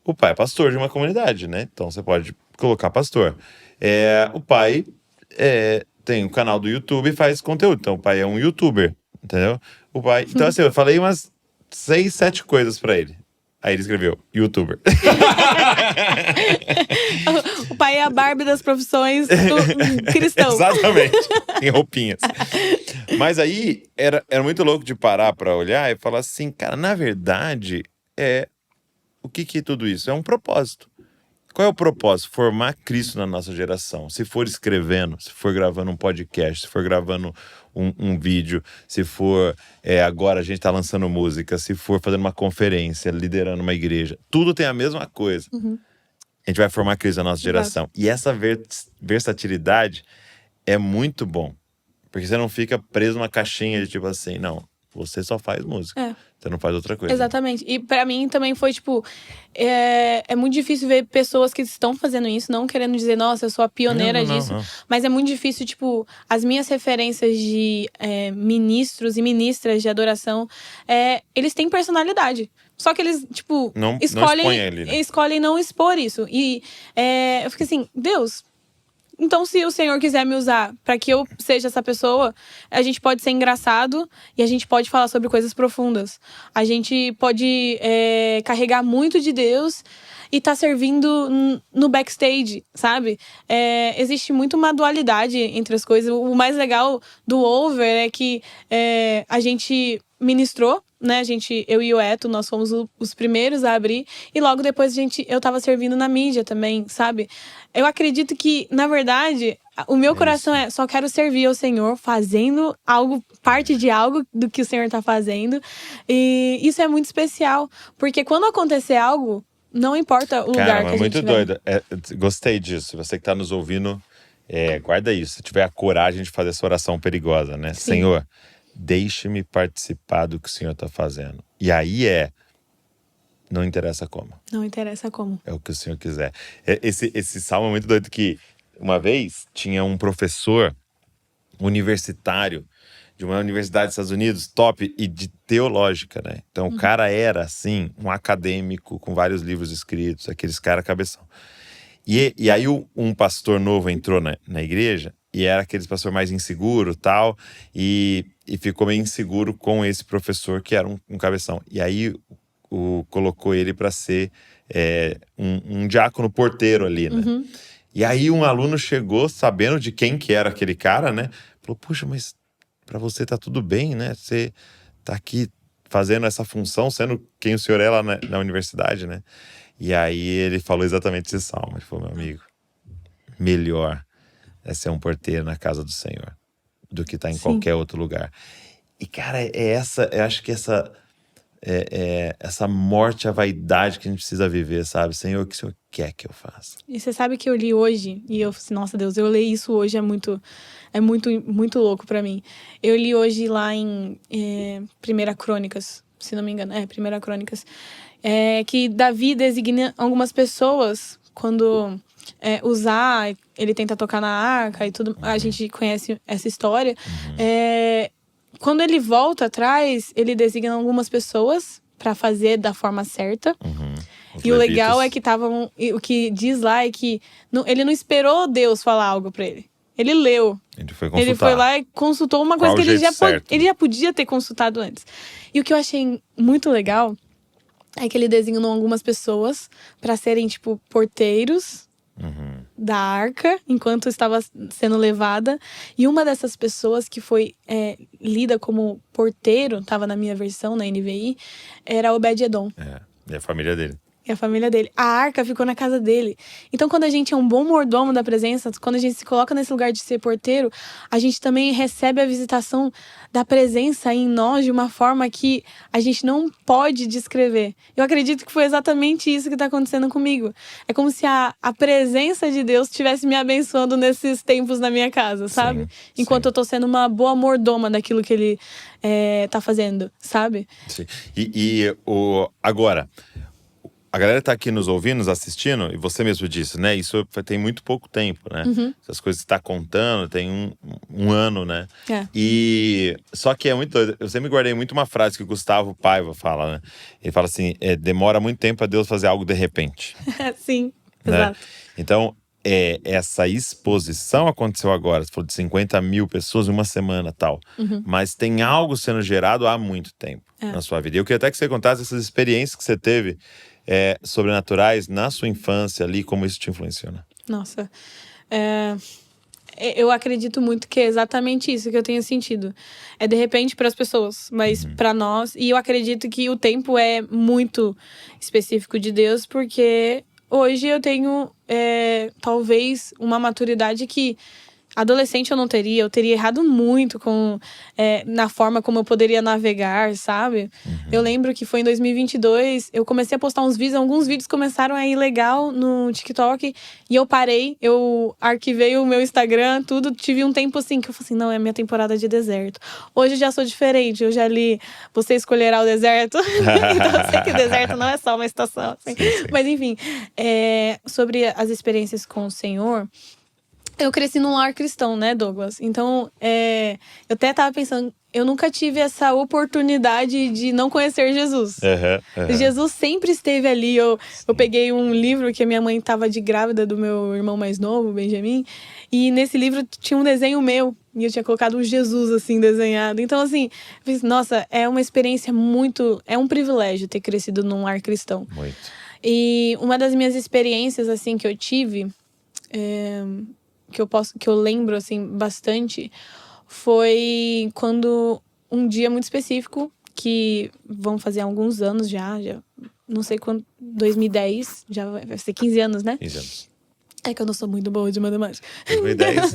O pai é pastor de uma comunidade, né? Então você pode colocar pastor. O pai tem um canal do YouTube e faz conteúdo, então o pai é um youtuber, entendeu? O pai... Então assim, eu falei umas 6, 7 coisas pra ele. Aí ele escreveu, youtuber. O pai é a Barbie das profissões do cristão. Exatamente, em roupinhas. Mas aí, era muito louco de parar pra olhar e falar assim, cara, na verdade, o que é tudo isso? É um propósito. Qual é o propósito? Formar Cristo na nossa geração. Se for escrevendo, se for gravando um podcast, se for gravando um vídeo, se for agora a gente tá lançando música, se for fazendo uma conferência, liderando uma igreja, tudo tem a mesma coisa. A gente vai formar Cristo na nossa geração. E essa versatilidade é muito bom. Porque você não fica preso numa caixinha de tipo assim, não, você só faz música. Você não faz outra coisa. Exatamente. E pra mim também foi, tipo... É muito difícil ver pessoas que estão fazendo isso, não querendo dizer, nossa, eu sou a pioneira disso. Não. Mas é muito difícil, tipo... As minhas referências de ministros e ministras de adoração, eles têm personalidade. Só que eles, tipo, escolhem não expor isso. E eu fico assim, Deus... Então, se o Senhor quiser me usar para que eu seja essa pessoa, a gente pode ser engraçado e a gente pode falar sobre coisas profundas. A gente pode carregar muito de Deus e tá servindo no backstage, sabe? Existe muito uma dualidade entre as coisas. O mais legal do Over é que a gente ministrou, né? Eu e o Eto, nós fomos os primeiros a abrir. E logo depois eu tava servindo na mídia também, sabe? Eu acredito que, na verdade, o meu coração só quero servir ao Senhor, fazendo algo, parte de algo do que o Senhor tá fazendo. E isso é muito especial, porque quando acontecer algo, não importa o lugar que a gente muito vai. doido. Gostei disso. Você que tá nos ouvindo, guarda isso. Se tiver a coragem de fazer essa oração perigosa, né? Sim. Senhor, deixe-me participar do que o Senhor tá fazendo. E aí não interessa como. Não interessa como. É o que o Senhor quiser. Esse salmo é muito doido, que uma vez tinha um professor universitário de uma universidade dos Estados Unidos, top, e de teológica, né? Então o cara era, assim, um acadêmico com vários livros escritos, aqueles caras cabeção. E aí um pastor novo entrou na igreja, e era aquele pastor mais inseguro tal, e ficou meio inseguro com esse professor que era um cabeção. E aí colocou ele para ser um diácono porteiro ali, né? Uhum. E aí um aluno chegou sabendo de quem que era aquele cara, né? Falou, puxa, mas para você tá tudo bem, né? Você tá aqui fazendo essa função, sendo quem o senhor é lá na universidade, né? E aí ele falou exatamente esse salmo. Ele falou, meu amigo, melhor é ser um porteiro na casa do Senhor do que estar em qualquer outro lugar. E, cara, eu acho que essa morte à vaidade que a gente precisa viver, sabe? Senhor, o que o Senhor quer que eu faça? E você sabe que eu li hoje, e eu falei, nossa Deus, eu leio isso hoje, é muito, muito louco pra mim. Eu li hoje lá em 1 Crônicas, se não me engano, 1 Crônicas, que Davi designa algumas pessoas quando Uzá, ele tenta tocar na arca e tudo, a gente conhece essa história. Quando ele volta atrás, ele designa algumas pessoas pra fazer da forma certa. E o legal é que o que diz lá é que ele não esperou Deus falar algo pra ele. Ele leu. Ele foi consultar. Ele foi lá e consultou uma coisa Qual que ele já jeito podia ter consultado antes. E o que eu achei muito legal é que ele designou algumas pessoas pra serem, tipo, porteiros da arca, enquanto estava sendo levada. E uma dessas pessoas que foi lida como porteiro, estava na minha versão, na NVI, era Obed-Edom. E a família dele. E a família dele. A arca ficou na casa dele. Então, quando a gente é um bom mordomo da presença, quando a gente se coloca nesse lugar de ser porteiro, a gente também recebe a visitação da presença em nós de uma forma que a gente não pode descrever. Eu acredito que foi exatamente isso que está acontecendo comigo. É como se a presença de Deus estivesse me abençoando nesses tempos na minha casa, sabe? Sim, enquanto eu tô sendo uma boa mordoma daquilo que ele tá fazendo, sabe? Sim. Agora, a galera tá aqui nos ouvindo, nos assistindo, e você mesmo disse, né? Isso tem muito pouco tempo, né? Essas coisas que você tá contando, tem um ano, né? Só que é muito doido. Eu sempre guardei muito uma frase que o Gustavo Paiva fala, né? Ele fala assim, demora muito tempo pra Deus fazer algo de repente. Sim, né? exato. Então, essa exposição aconteceu agora. Você falou de 50 mil pessoas em uma semana e tal. Mas tem algo sendo gerado há muito tempo na sua vida. E eu queria até que você contasse essas experiências que você teve sobrenaturais na sua infância ali, como isso te influenciou. Nossa, eu acredito muito que é exatamente isso que eu tenho sentido. É de repente para as pessoas, mas para nós. E eu acredito que o tempo é muito específico de Deus, porque hoje eu tenho talvez uma maturidade que adolescente eu não teria. Eu teria errado muito na forma como eu poderia navegar, sabe? Eu lembro que foi em 2022, eu comecei a postar uns vídeos, alguns vídeos começaram a ir legal no TikTok, e eu parei, eu arquivei o meu Instagram, tudo. Tive um tempo assim, que eu falei assim, não, é minha temporada de deserto. Hoje eu já sou diferente, eu já li Você Escolherá o Deserto. Então eu sei que o deserto não é só uma estação, assim. Sim. Mas enfim, sobre as experiências com o Senhor, eu cresci num lar cristão, né, Douglas? Então, eu até tava pensando, eu nunca tive essa oportunidade de não conhecer Jesus. Jesus sempre esteve ali. Eu peguei um livro que a minha mãe tava de grávida do meu irmão mais novo, Benjamin, E nesse livro tinha um desenho meu. E eu tinha colocado um Jesus, assim, desenhado. Então, assim, eu pensei, nossa, é uma experiência muito... É um privilégio ter crescido num lar cristão. Muito. E uma das minhas experiências, assim, que eu tive... que eu lembro, assim, bastante... Foi quando... Um dia muito específico... Que vão fazer alguns anos já... Não sei quando... 2010... Já vai ser 15 anos, né? 15 anos. É que eu não sou muito boa de matemática. 2010,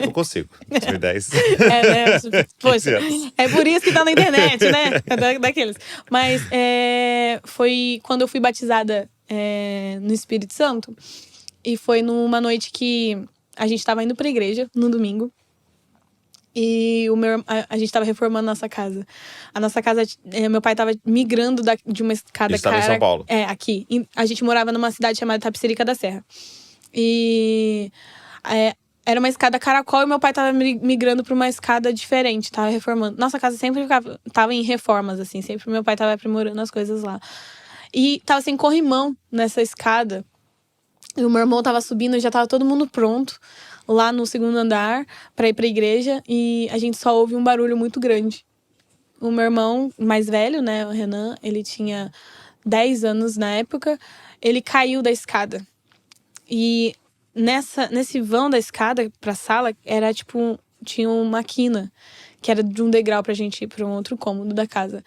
eu consigo. 2010. Né? Poxa, é por isso que tá na internet, né? Daqueles. Mas foi quando eu fui batizada no Espírito Santo. E foi numa noite que a gente tava indo pra igreja, no domingo. E a gente tava reformando nossa casa. A nossa casa, meu pai tava migrando de uma escada Isso tava em São Paulo. Aqui. A gente morava numa cidade chamada Tapicerica da Serra. E era uma escada caracol e meu pai tava migrando pra uma escada diferente, tava reformando. Nossa casa sempre tava em reformas, assim, sempre meu pai tava aprimorando as coisas lá. E tava sem corrimão nessa escada. E o meu irmão tava subindo, já tava todo mundo pronto lá no segundo andar pra ir pra igreja. E a gente só ouve um barulho muito grande. O meu irmão mais velho, né, o Renan, ele tinha 10 anos na época, ele caiu da escada. E nesse vão da escada pra sala, era tipo... Tinha uma quina, que era de um degrau pra gente ir pra um outro cômodo da casa.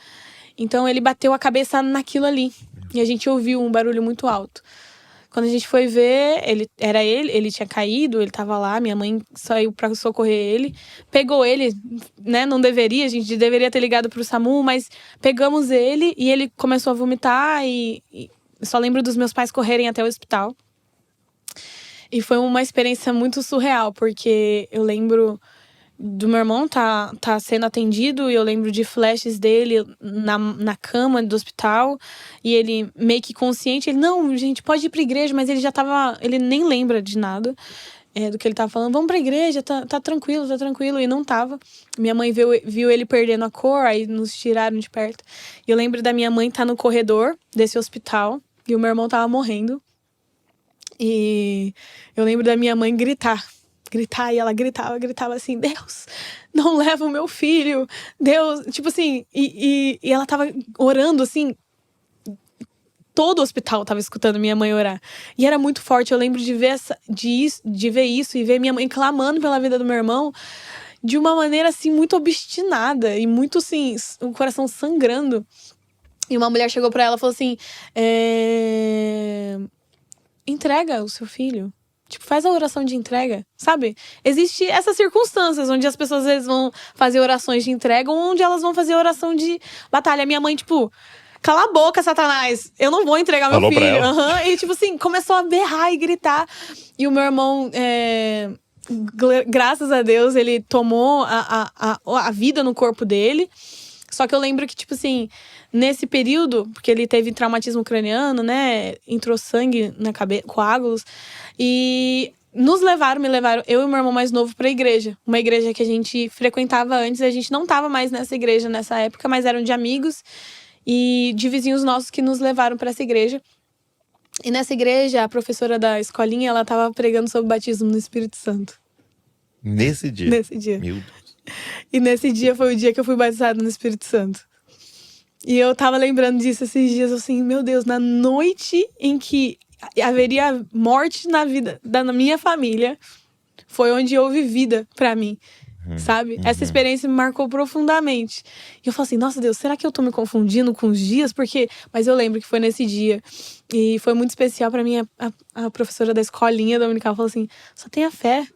Então ele bateu a cabeça naquilo ali. E a gente ouviu um barulho muito alto. Quando a gente foi ver, ele tinha caído, ele tava lá, minha mãe saiu pra socorrer ele. Pegou ele, né, não deveria, a gente deveria ter ligado pro SAMU, mas pegamos ele e ele começou a vomitar e só lembro dos meus pais correrem até o hospital. E foi uma experiência muito surreal, porque eu lembro do meu irmão tá sendo atendido e eu lembro de flashes dele na cama do hospital. E ele meio que consciente, ele, não, gente, pode ir pra igreja, mas ele já tava... Ele nem lembra de nada do que ele tava falando. Vamos pra igreja, tá tranquilo. E não tava. Minha mãe viu ele perdendo a cor, aí nos tiraram de perto. E eu lembro da minha mãe tá no corredor desse hospital e o meu irmão tava morrendo. E eu lembro da minha mãe gritar, e ela gritava assim, Deus, não leva o meu filho, Deus, tipo assim, e ela tava orando assim, todo o hospital tava escutando minha mãe orar, e era muito forte. Eu lembro de ver isso e ver minha mãe clamando pela vida do meu irmão, de uma maneira assim, muito obstinada, e muito assim, o coração sangrando, e uma mulher chegou pra ela e falou assim, entrega o seu filho. Tipo, faz a oração de entrega, sabe? Existe essas circunstâncias onde as pessoas às vezes vão fazer orações de entrega ou onde elas vão fazer oração de batalha. Minha mãe, tipo, cala a boca, Satanás, eu não vou entregar meu filho. E tipo assim, começou a berrar e gritar. E o meu irmão, graças a Deus, ele tomou a vida no corpo dele. Só que eu lembro que, tipo assim, nesse período, porque ele teve traumatismo craniano, né? Entrou sangue na cabeça, coágulos. E me levaram, eu e meu irmão mais novo, pra igreja. Uma igreja que a gente frequentava antes. A gente não tava mais nessa igreja nessa época, mas eram de amigos e de vizinhos nossos que nos levaram pra essa igreja. E nessa igreja, a professora da escolinha, ela tava pregando sobre o batismo no Espírito Santo. Nesse dia? Nesse dia. Meu Deus. E nesse dia foi o dia que eu fui batizada no Espírito Santo. E eu tava lembrando disso esses dias, assim, meu Deus, na noite em que haveria morte na vida da minha família, foi onde houve vida pra mim, sabe? Essa experiência me marcou profundamente. E eu falei assim, nossa Deus, será que eu tô me confundindo com os dias? Mas eu lembro que foi nesse dia. E foi muito especial pra mim, a professora da escolinha dominical falou assim, só tenha fé.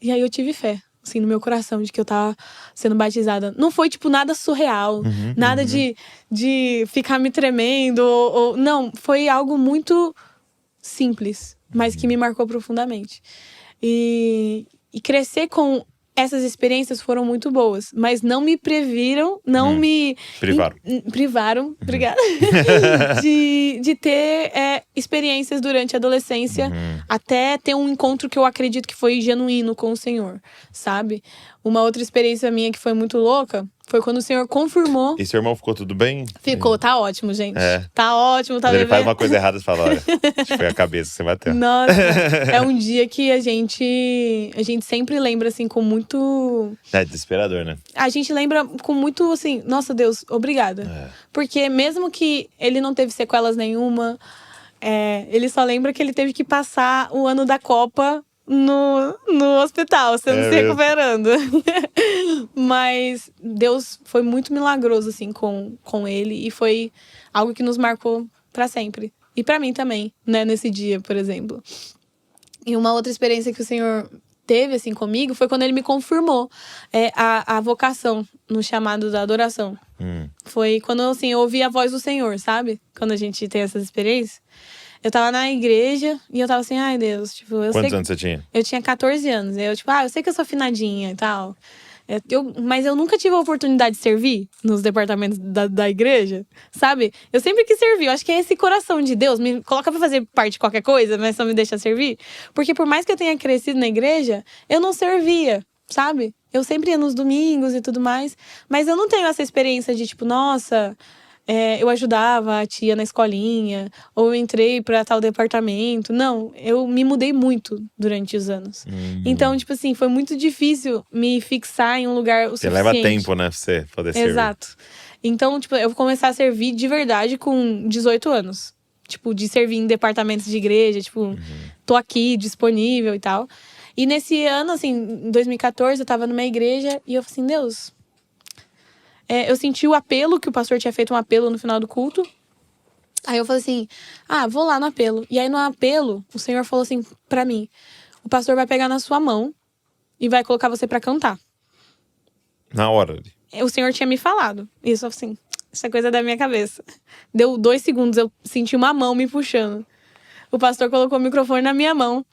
E aí eu tive fé, assim, no meu coração, de que eu tava sendo batizada. Não foi, tipo, nada surreal. Nada de ficar me tremendo. Não, foi algo muito simples, mas que me marcou profundamente. E crescer com essas experiências foram muito boas, mas não me me privaram, obrigada, de ter experiências durante a adolescência, até ter um encontro que eu acredito que foi genuíno com o Senhor, sabe? Uma outra experiência minha que foi muito louca Foi quando o Senhor confirmou. E seu irmão ficou tudo bem? Ficou, tá ótimo, gente. É. Tá ótimo, tá Quando ele bebendo. faz uma coisa errada, você fala, olha, acho que foi a cabeça que você bateu. Nossa, é um dia que a gente sempre lembra, assim, com muito… É desesperador, né? A gente lembra com muito, assim, nossa Deus, obrigada. É. Porque mesmo que ele não teve sequelas nenhuma, ele só lembra que ele teve que passar o ano da Copa no hospital, sendo se mesmo? recuperando. Mas Deus foi muito milagroso, assim, com ele. E foi algo que nos marcou pra sempre. E pra mim também, né? Nesse dia, por exemplo. E uma outra experiência que o Senhor teve, assim, comigo, foi quando ele me confirmou a vocação no chamado da adoração. Foi quando, assim, eu ouvi a voz do Senhor, sabe? Quando a gente tem essas experiências. Eu tava na igreja e eu tava assim, ai Deus, tipo, eu sei… Quantos anos você tinha? Eu tinha 14 anos. Eu, tipo, eu sei que eu sou afinadinha e tal. Mas eu nunca tive a oportunidade de servir nos departamentos da igreja, sabe? Eu sempre quis servir. Eu acho que é esse coração de Deus. Me coloca pra fazer parte de qualquer coisa, mas só me deixa servir. Porque por mais que eu tenha crescido na igreja, eu não servia, sabe? Eu sempre ia nos domingos e tudo mais. Mas eu não tenho essa experiência de, tipo, nossa… eu ajudava a tia na escolinha, ou eu entrei pra tal departamento. Não, eu me mudei muito durante os anos. Então, tipo assim, foi muito difícil me fixar em um lugar o Porque suficiente. leva tempo, né, pra você poder servir. Exato. Então, tipo, eu vou começar a servir de verdade com 18 anos. Tipo, de servir em departamentos de igreja, tipo, tô aqui, disponível e tal. E nesse ano, assim, em 2014, eu tava numa igreja e eu falei assim, Deus… eu senti o apelo, que o pastor tinha feito um apelo no final do culto. Aí eu falei assim, vou lá no apelo. E aí no apelo, o Senhor falou assim pra mim, o pastor vai pegar na sua mão e vai colocar você pra cantar. Na hora ali. O Senhor tinha me falado. Isso, assim, isso é coisa da minha cabeça. Deu 2 segundos, eu senti uma mão me puxando. O pastor colocou o microfone na minha mão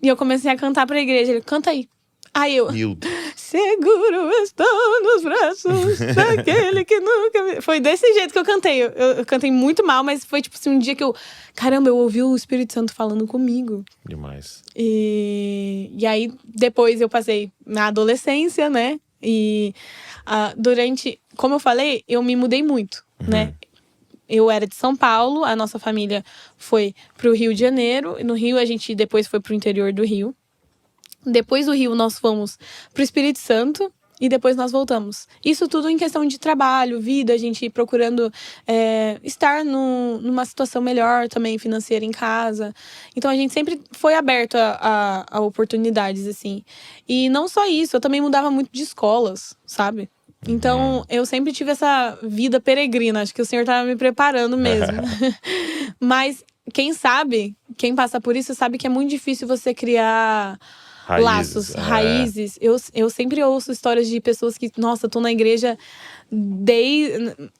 e eu comecei a cantar pra igreja. Ele, canta aí. Aí eu… Meu Deus. Seguro estou nos braços daquele que nunca me… Foi desse jeito que eu cantei. Eu cantei muito mal, mas foi tipo assim, um dia que eu… Caramba, eu ouvi o Espírito Santo falando comigo. Demais. E aí, depois eu passei na adolescência, né? E durante… Como eu falei, eu me mudei muito, né? Eu era de São Paulo, a nossa família foi pro Rio de Janeiro. No Rio, a gente depois foi pro interior do Rio. Depois do Rio, nós fomos pro Espírito Santo e depois nós voltamos. Isso tudo em questão de trabalho, vida, a gente procurando estar numa situação melhor também financeira em casa. Então, a gente sempre foi aberto a oportunidades, assim. E não só isso, eu também mudava muito de escolas, sabe? Então, eu sempre tive essa vida peregrina. Acho que o Senhor estava me preparando mesmo. Mas, quem sabe, quem passa por isso, sabe que é muito difícil você criar… laços, raízes. Eu sempre ouço histórias de pessoas que, nossa, tô na igreja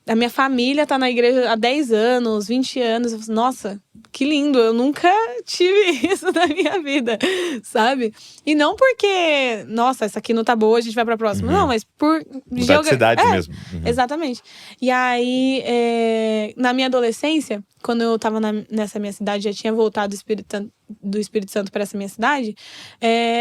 a minha família tá na igreja há 10 anos, 20 anos. Eu falo, nossa, que lindo, eu nunca tive isso na minha vida, sabe? E não porque, nossa, essa aqui não tá boa, a gente vai pra próxima. Não, mas por… Mudar de cidade mesmo. Exatamente. E aí, na minha adolescência, quando eu tava nessa minha cidade, já tinha voltado do Espírito Santo para essa minha cidade,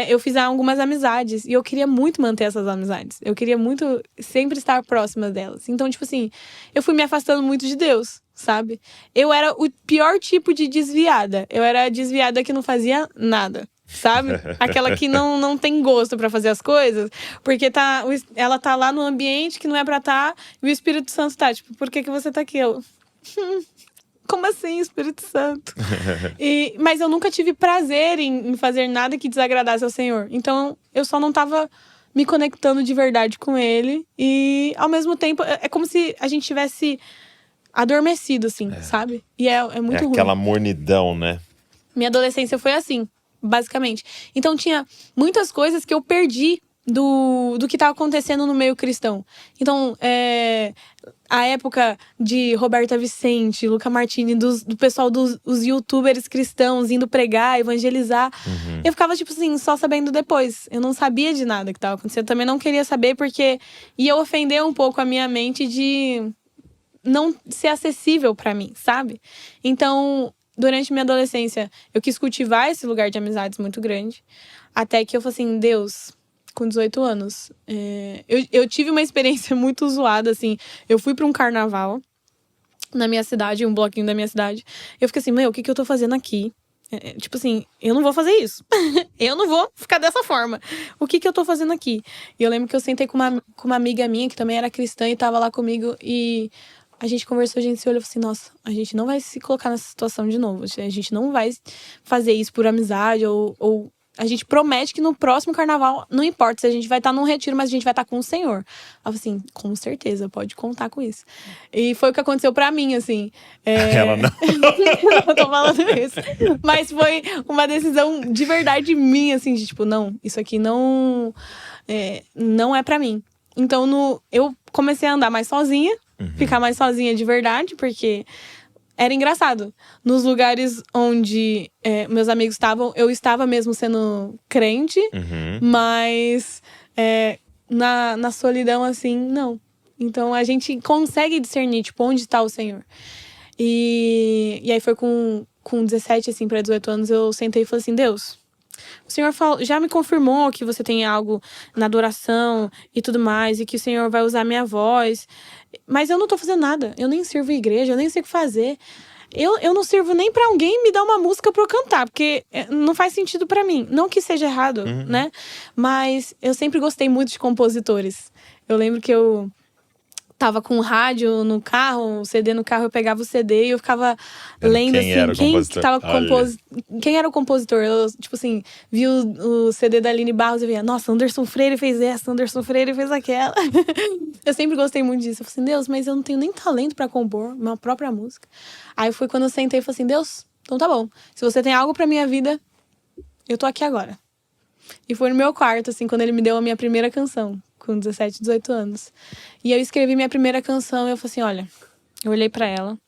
eu fiz algumas amizades. E eu queria muito manter essas amizades. Eu queria muito sempre estar próxima delas. Então, tipo assim, eu fui me afastando muito de Deus, sabe? Eu era o pior tipo de desviada. Eu era a desviada que não fazia nada. Sabe? Aquela que não tem gosto pra fazer as coisas, porque ela tá lá no ambiente que não é pra estar, e o Espírito Santo tá, tipo, por que você tá aqui? Eu… Como assim, Espírito Santo? Mas eu nunca tive prazer em fazer nada que desagradasse ao Senhor. Então, eu só não tava me conectando de verdade com Ele. E, ao mesmo tempo, é como se a gente tivesse adormecido, assim, sabe? E é muito ruim. Aquela mornidão, né? Minha adolescência foi assim, basicamente. Então, tinha muitas coisas que eu perdi do que estava acontecendo no meio cristão. Então, a época de Roberta Vicente, Luca Martini, do pessoal dos youtubers cristãos indo pregar, evangelizar. Eu ficava, tipo assim, só sabendo depois. Eu não sabia de nada que estava acontecendo. Eu também não queria saber, porque ia ofender um pouco a minha mente de não ser acessível pra mim, sabe? Então, durante minha adolescência, eu quis cultivar esse lugar de amizades muito grande. Até que eu falei assim, Deus… Com 18 anos. Eu tive uma experiência muito zoada, assim. Eu fui pra um carnaval na minha cidade, um bloquinho da minha cidade. Eu fiquei assim, meu, o que eu tô fazendo aqui? Tipo assim, eu não vou fazer isso. Eu não vou ficar dessa forma. O que eu tô fazendo aqui? E eu lembro que eu sentei com uma amiga minha, que também era cristã e tava lá comigo. E a gente conversou, a gente se olhou e falou assim, nossa, a gente não vai se colocar nessa situação de novo. A gente não vai fazer isso por amizade ou a gente promete que no próximo carnaval, não importa se a gente vai estar num retiro, mas a gente vai estar com o Senhor. Eu falei assim, com certeza, pode contar com isso. E foi o que aconteceu pra mim, assim. Ela não. Eu tô falando isso. Mas foi uma decisão de verdade minha, assim, de tipo, não, isso aqui não é pra mim. Então, eu comecei a andar mais sozinha, ficar mais sozinha de verdade, porque era engraçado. Nos lugares onde meus amigos estavam, eu estava mesmo sendo crente, mas na solidão, assim, não. Então a gente consegue discernir, tipo, onde está o Senhor. E aí foi com 17, assim, para 18 anos, eu sentei e falei assim, Deus, o Senhor já me confirmou que você tem algo na adoração e tudo mais, e que o Senhor vai usar a minha voz. Mas eu não tô fazendo nada. Eu nem sirvo a igreja, eu nem sei o que fazer. Eu não sirvo nem pra alguém me dar uma música pra eu cantar, porque não faz sentido pra mim. Não que seja errado, né? Mas eu sempre gostei muito de compositores. Eu lembro que eu tava com rádio no carro, o CD no carro, eu pegava o CD e eu ficava lendo quem era o compositor? Quem era o compositor. Eu, tipo assim, vi o CD da Aline Barros e via, nossa, Anderson Freire fez essa, Anderson Freire fez aquela. Eu sempre gostei muito disso. Eu falei assim, Deus, mas eu não tenho nem talento pra compor minha própria música. Aí foi quando eu sentei e falei assim, Deus, então tá bom. Se você tem algo pra minha vida, eu tô aqui agora. E foi no meu quarto, assim, quando ele me deu a minha primeira canção, com 17, 18 anos. E eu escrevi minha primeira canção e eu falei assim, olha, eu olhei pra ela,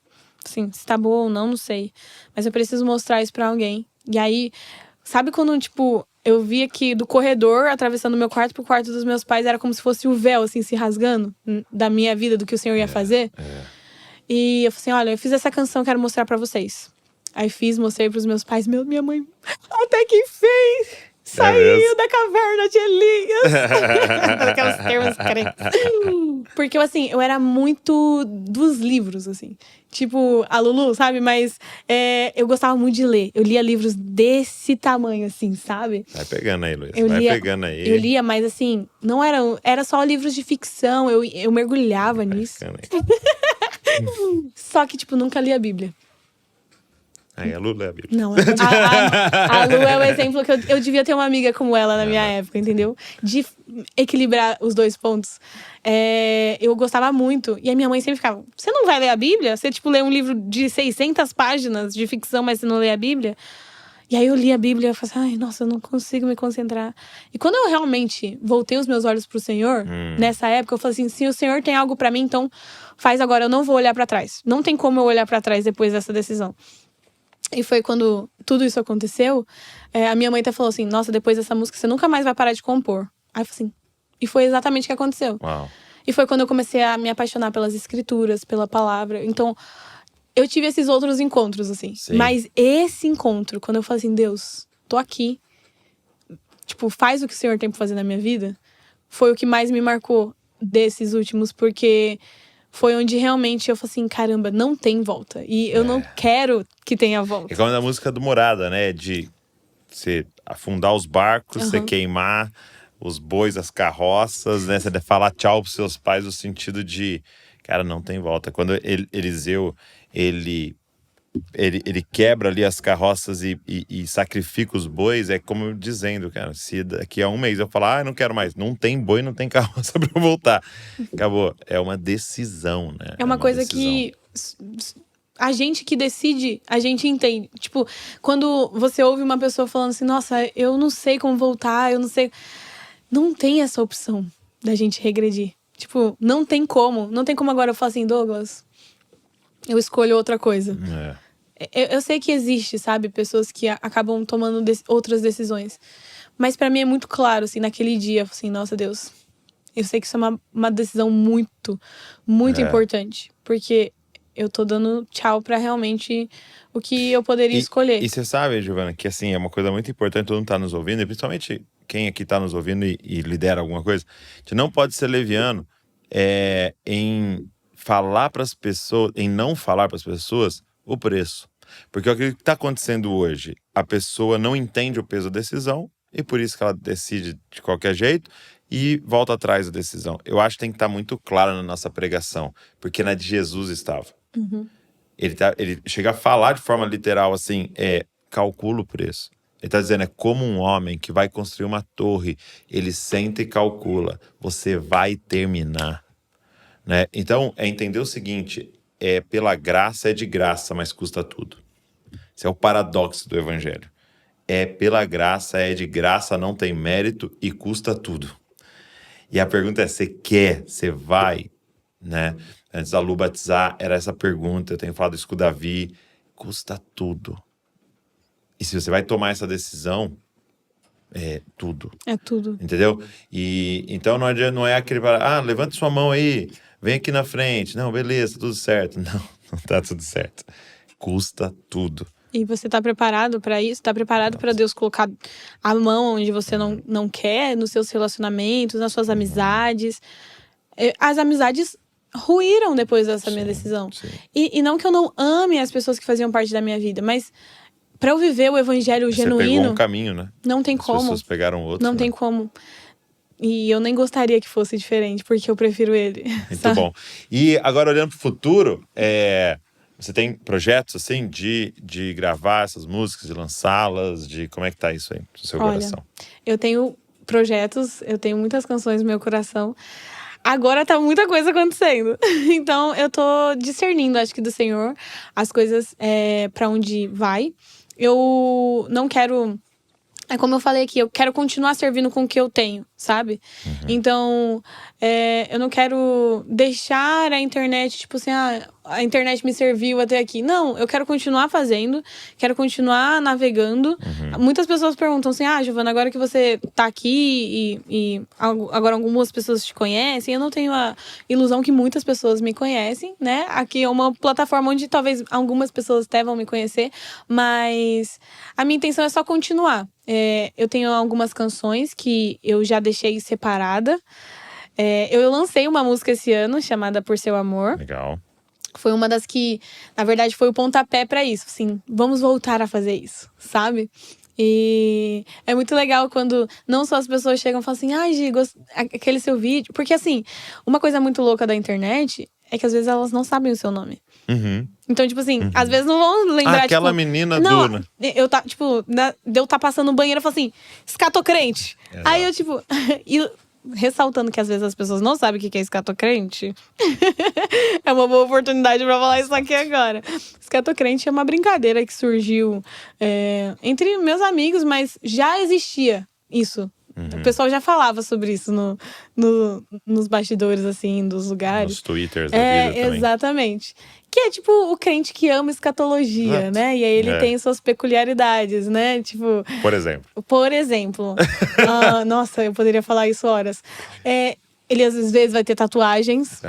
assim, se tá boa ou não, não sei. Mas eu preciso mostrar isso pra alguém. E aí, sabe quando, tipo, eu via que do corredor, atravessando o meu quarto pro quarto dos meus pais, era como se fosse o véu, assim, se rasgando da minha vida, do que o Senhor ia fazer? E eu falei assim, olha, eu fiz essa canção, quero mostrar pra vocês. Aí fiz, mostrei pros meus pais, minha mãe até que fez! Saiu da caverna de Elias. Aqueles termos crentes. Porque, assim, eu era muito dos livros, assim. Tipo, a Lulu, sabe? Mas eu gostava muito de ler. Eu lia livros desse tamanho, assim, sabe? Vai pegando aí, Luiz. Pegando aí. Eu lia, mas assim, não era só livros de ficção. Eu mergulhava nisso. Só que, tipo, nunca li a Bíblia. Aí a Lu é a Bíblia. Não, a Lu é o exemplo que eu devia ter uma amiga como ela na minha época, entendeu? De equilibrar os dois pontos. Eu gostava muito. E a minha mãe sempre ficava, você não vai ler a Bíblia? Você, tipo, lê um livro de 600 páginas de ficção, mas você não lê a Bíblia? E aí eu li a Bíblia e eu falei assim, ai, nossa, eu não consigo me concentrar. E quando eu realmente voltei os meus olhos pro Senhor, nessa época, eu falei assim, se o Senhor tem algo pra mim, então faz agora, eu não vou olhar pra trás. Não tem como eu olhar pra trás depois dessa decisão. E foi quando tudo isso aconteceu, a minha mãe até falou assim, nossa, depois dessa música você nunca mais vai parar de compor. Aí eu falei assim, e foi exatamente o que aconteceu. Uau. E foi quando eu comecei a me apaixonar pelas escrituras, pela palavra. Então, eu tive esses outros encontros, assim. Sim. Mas esse encontro, quando eu falei assim, Deus, tô aqui. Tipo, faz o que o Senhor tem pra fazer na minha vida. Foi o que mais me marcou desses últimos, porque foi onde realmente eu falei assim, caramba, não tem volta. E eu não quero que tenha volta. É como a música do Morada, né? De você afundar os barcos, você queimar os bois, as carroças, né? Você falar tchau pros seus pais no sentido de, cara, não tem volta. Quando Eliseu, ele quebra ali as carroças e sacrifica os bois, é como dizendo, cara, se daqui a um mês eu falar, eu não quero mais, não tem boi, não tem carroça pra eu voltar. Acabou. É uma decisão, né? É uma coisa decisão. que a gente que decide, a gente entende. Tipo, quando você ouve uma pessoa falando assim, nossa, eu não sei como voltar, eu não sei. Não tem essa opção da gente regredir. Tipo, não tem como. Não tem como agora eu falar assim, Douglas, eu escolho outra coisa. Eu sei que existe, sabe? Pessoas que acabam tomando outras decisões. Mas pra mim é muito claro, assim, naquele dia, eu falei assim, nossa, Deus, eu sei que isso é uma decisão muito, muito importante. Porque eu tô dando tchau pra realmente o que eu poderia escolher. E você sabe, Giovana, que assim, é uma coisa muito importante, todo mundo tá nos ouvindo, e principalmente quem aqui está nos ouvindo e lidera alguma coisa, a gente não pode ser leviano em falar para as pessoas, em não falar para as pessoas o preço. Porque o que está acontecendo hoje, a pessoa não entende o peso da decisão e por isso que ela decide de qualquer jeito e volta atrás da decisão. Eu acho que tem que estar muito claro na nossa pregação, porque na de Jesus estava. Ele chega a falar de forma literal assim, calcula o preço. Ele está dizendo, é como um homem que vai construir uma torre, ele senta e calcula, você vai terminar. Né? Então, é entender o seguinte, pela graça é de graça, mas custa tudo. Esse é o paradoxo do evangelho. Pela graça, é de graça, não tem mérito e custa tudo. E a pergunta é, você quer, você vai, né? Antes da Lu batizar, era essa pergunta, eu tenho falado isso com o Davi, custa tudo. E se você vai tomar essa decisão, tudo. É tudo. Entendeu? E então não é aquele levanta sua mão aí, vem aqui na frente. Não, beleza, tudo certo. Não tá tudo certo. Custa tudo. E você tá preparado para isso? Tá preparado para Deus colocar a mão onde você não quer, nos seus relacionamentos, nas suas amizades? As amizades ruíram depois dessa minha decisão. E não que eu não ame as pessoas que faziam parte da minha vida, mas para eu viver o evangelho genuíno... Você pegou um caminho, né? Não tem As como. pessoas pegaram outro. Não tem como. E eu nem gostaria que fosse diferente, porque eu prefiro ele. Muito bom. E agora, olhando pro futuro, você tem projetos, assim, de gravar essas músicas, de lançá-las, como é que tá isso aí no seu coração? Eu tenho projetos, eu tenho muitas canções no meu coração. Agora tá muita coisa acontecendo. Então, eu tô discernindo, acho que do Senhor, as coisas pra onde vai. Eu não quero... É como eu falei aqui, eu quero continuar servindo com o que eu tenho, sabe? Então, eu não quero deixar a internet, tipo assim, a internet me serviu até aqui. Não, eu quero continuar fazendo, quero continuar navegando. Muitas pessoas perguntam assim, Giovana, agora que você tá aqui e agora algumas pessoas te conhecem, eu não tenho a ilusão que muitas pessoas me conhecem, né? Aqui é uma plataforma onde talvez algumas pessoas até vão me conhecer, mas a minha intenção é só continuar. Eu tenho algumas canções que eu já deixei separada. Eu lancei uma música esse ano chamada Por Seu Amor. Legal. Foi uma das que, na verdade, foi o pontapé pra isso. Assim, vamos voltar a fazer isso, sabe? E é muito legal quando não só as pessoas chegam e falam assim, Gi, aquele seu vídeo. Porque assim, uma coisa muito louca da internet é que às vezes elas não sabem o seu nome. Então, tipo assim, às vezes não vão lembrar, aquela tipo, menina não, Duna. Eu tá, tipo, de eu tá passando no banheiro e falo assim, escatocrente. Exato. Aí eu, tipo, ressaltando que às vezes as pessoas não sabem o que é escatocrente. É uma boa oportunidade pra falar isso aqui agora. Escatocrente é uma brincadeira que surgiu entre meus amigos, mas já existia isso. O pessoal já falava sobre isso nos bastidores, assim, dos lugares. Nos Twitters da vida também. Exatamente. Que é tipo o crente que ama escatologia, Exato. né? E aí ele tem suas peculiaridades, né? Tipo... Por exemplo. Nossa, eu poderia falar isso horas. Ele às vezes vai ter tatuagens.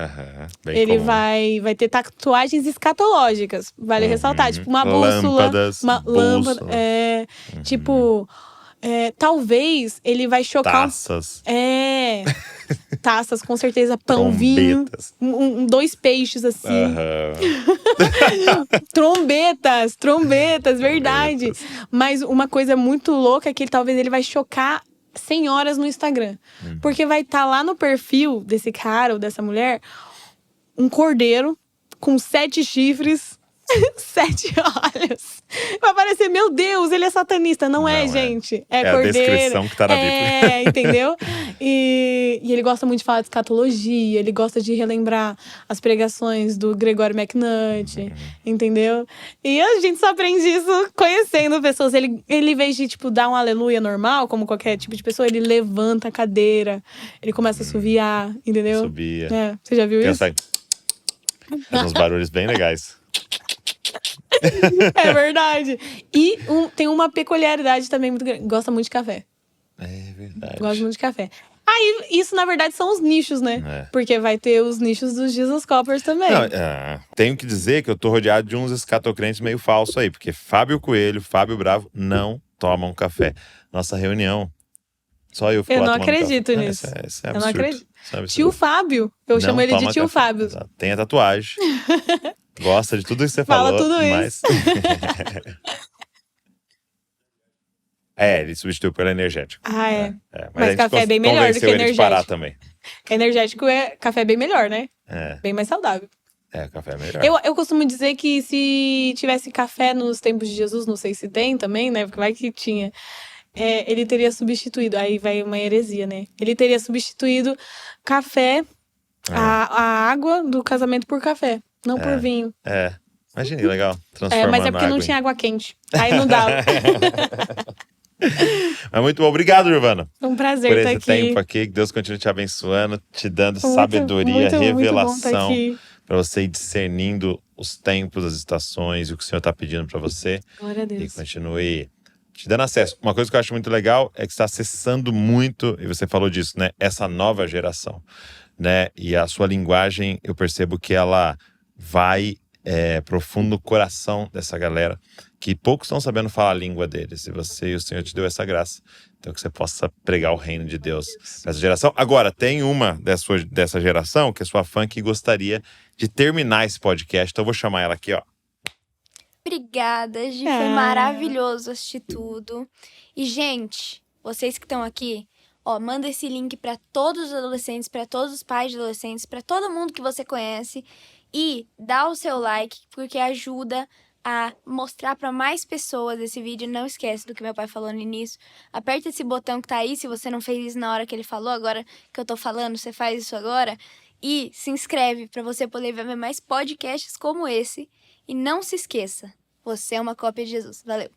Bem Ele comum. vai ter tatuagens escatológicas. Vale ressaltar. Tipo, uma bússola. Lâmpadas, uma lâmpada. bússola. Tipo... talvez ele vai chocar... Taças. Taças, com certeza. Pão, vinho. Trombetas. 2 peixes, assim. Trombetas, verdade. Mas uma coisa muito louca é que talvez ele vai chocar senhoras no Instagram. Porque vai estar lá no perfil desse cara ou dessa mulher um cordeiro com 7 chifres, 7 olhos. Vai parecer, meu Deus, ele é satanista. Não é, gente. É cordeiro. A descrição que tá na Bíblia. Entendeu? E ele gosta muito de falar de escatologia. Ele gosta de relembrar as pregações do Gregório McNutt. Entendeu? E a gente só aprende isso conhecendo pessoas. Ele em vez de, tipo, dar um aleluia normal, como qualquer tipo de pessoa, ele levanta a cadeira. Ele começa a assoviar, entendeu? Subia. Você já viu isso? Faz uns barulhos bem legais. É verdade. E tem uma peculiaridade também muito grande. Gosta muito de café. É verdade. Gosta muito de café. Aí, isso na verdade são os nichos, né? Porque vai ter os nichos dos Jesus Coppers também. Não, tenho que dizer que eu tô rodeado de uns escatocrentes meio falsos aí. Porque Fábio Coelho, Fábio Bravo não tomam café. Nossa reunião Só eu fico Eu lá não tomando acredito café. nisso. Isso é Eu não absurdo. acredito. Isso é absurdo. Tio Fábio. Eu chamo Não ele de toma tio café. Fábio. Exato. Tem a tatuagem. Gosta de tudo isso que você Fala falou, tudo mas... Ele substituiu pelo energético. Ah, é. Mas a Mas gente café é bem melhor do que convenceu ele de parar energético. também. Energético café é bem melhor, né? É, Bem mais saudável. café é melhor. Eu costumo dizer que se tivesse café nos tempos de Jesus, não sei se tem também, né? Porque vai que tinha. Ele teria substituído. Aí vai uma heresia, né? Ele teria substituído café, a água do casamento por café, não por vinho. Imagina que legal. Transformando Mas é porque não água tinha água quente. Aí não dava. Mas muito bom. Obrigado, Giovana. Um prazer Por estar esse aqui. tempo aqui. Que Deus continue te abençoando, te dando Muito, sabedoria, muito, muito bom estar revelação aqui. para você ir discernindo os tempos, as estações e o que o Senhor está pedindo para você. Glória a E Deus. continue te dando acesso. Uma coisa que eu acho muito legal é que você está acessando muito, e você falou disso, né? Essa nova geração, né? E a sua linguagem, eu percebo que ela vai profundo no coração dessa galera, que poucos estão sabendo falar a língua deles. E você e o Senhor te deu essa graça. Então que você possa pregar o reino de Deus para essa geração. Agora, tem uma dessa geração que é sua fã que gostaria de terminar esse podcast. Então eu vou chamar ela aqui, ó. Obrigada, Gi. Foi maravilhoso assistir tudo. E, gente, vocês que estão aqui, manda esse link para todos os adolescentes, para todos os pais de adolescentes, para todo mundo que você conhece. E dá o seu like, porque ajuda a mostrar para mais pessoas esse vídeo. Não esquece do que meu pai falou no início. Aperta esse botão que tá aí, se você não fez isso na hora que ele falou, agora que eu tô falando, você faz isso agora. E se inscreve para você poder ver mais podcasts como esse. E não se esqueça, você é uma cópia de Jesus. Valeu!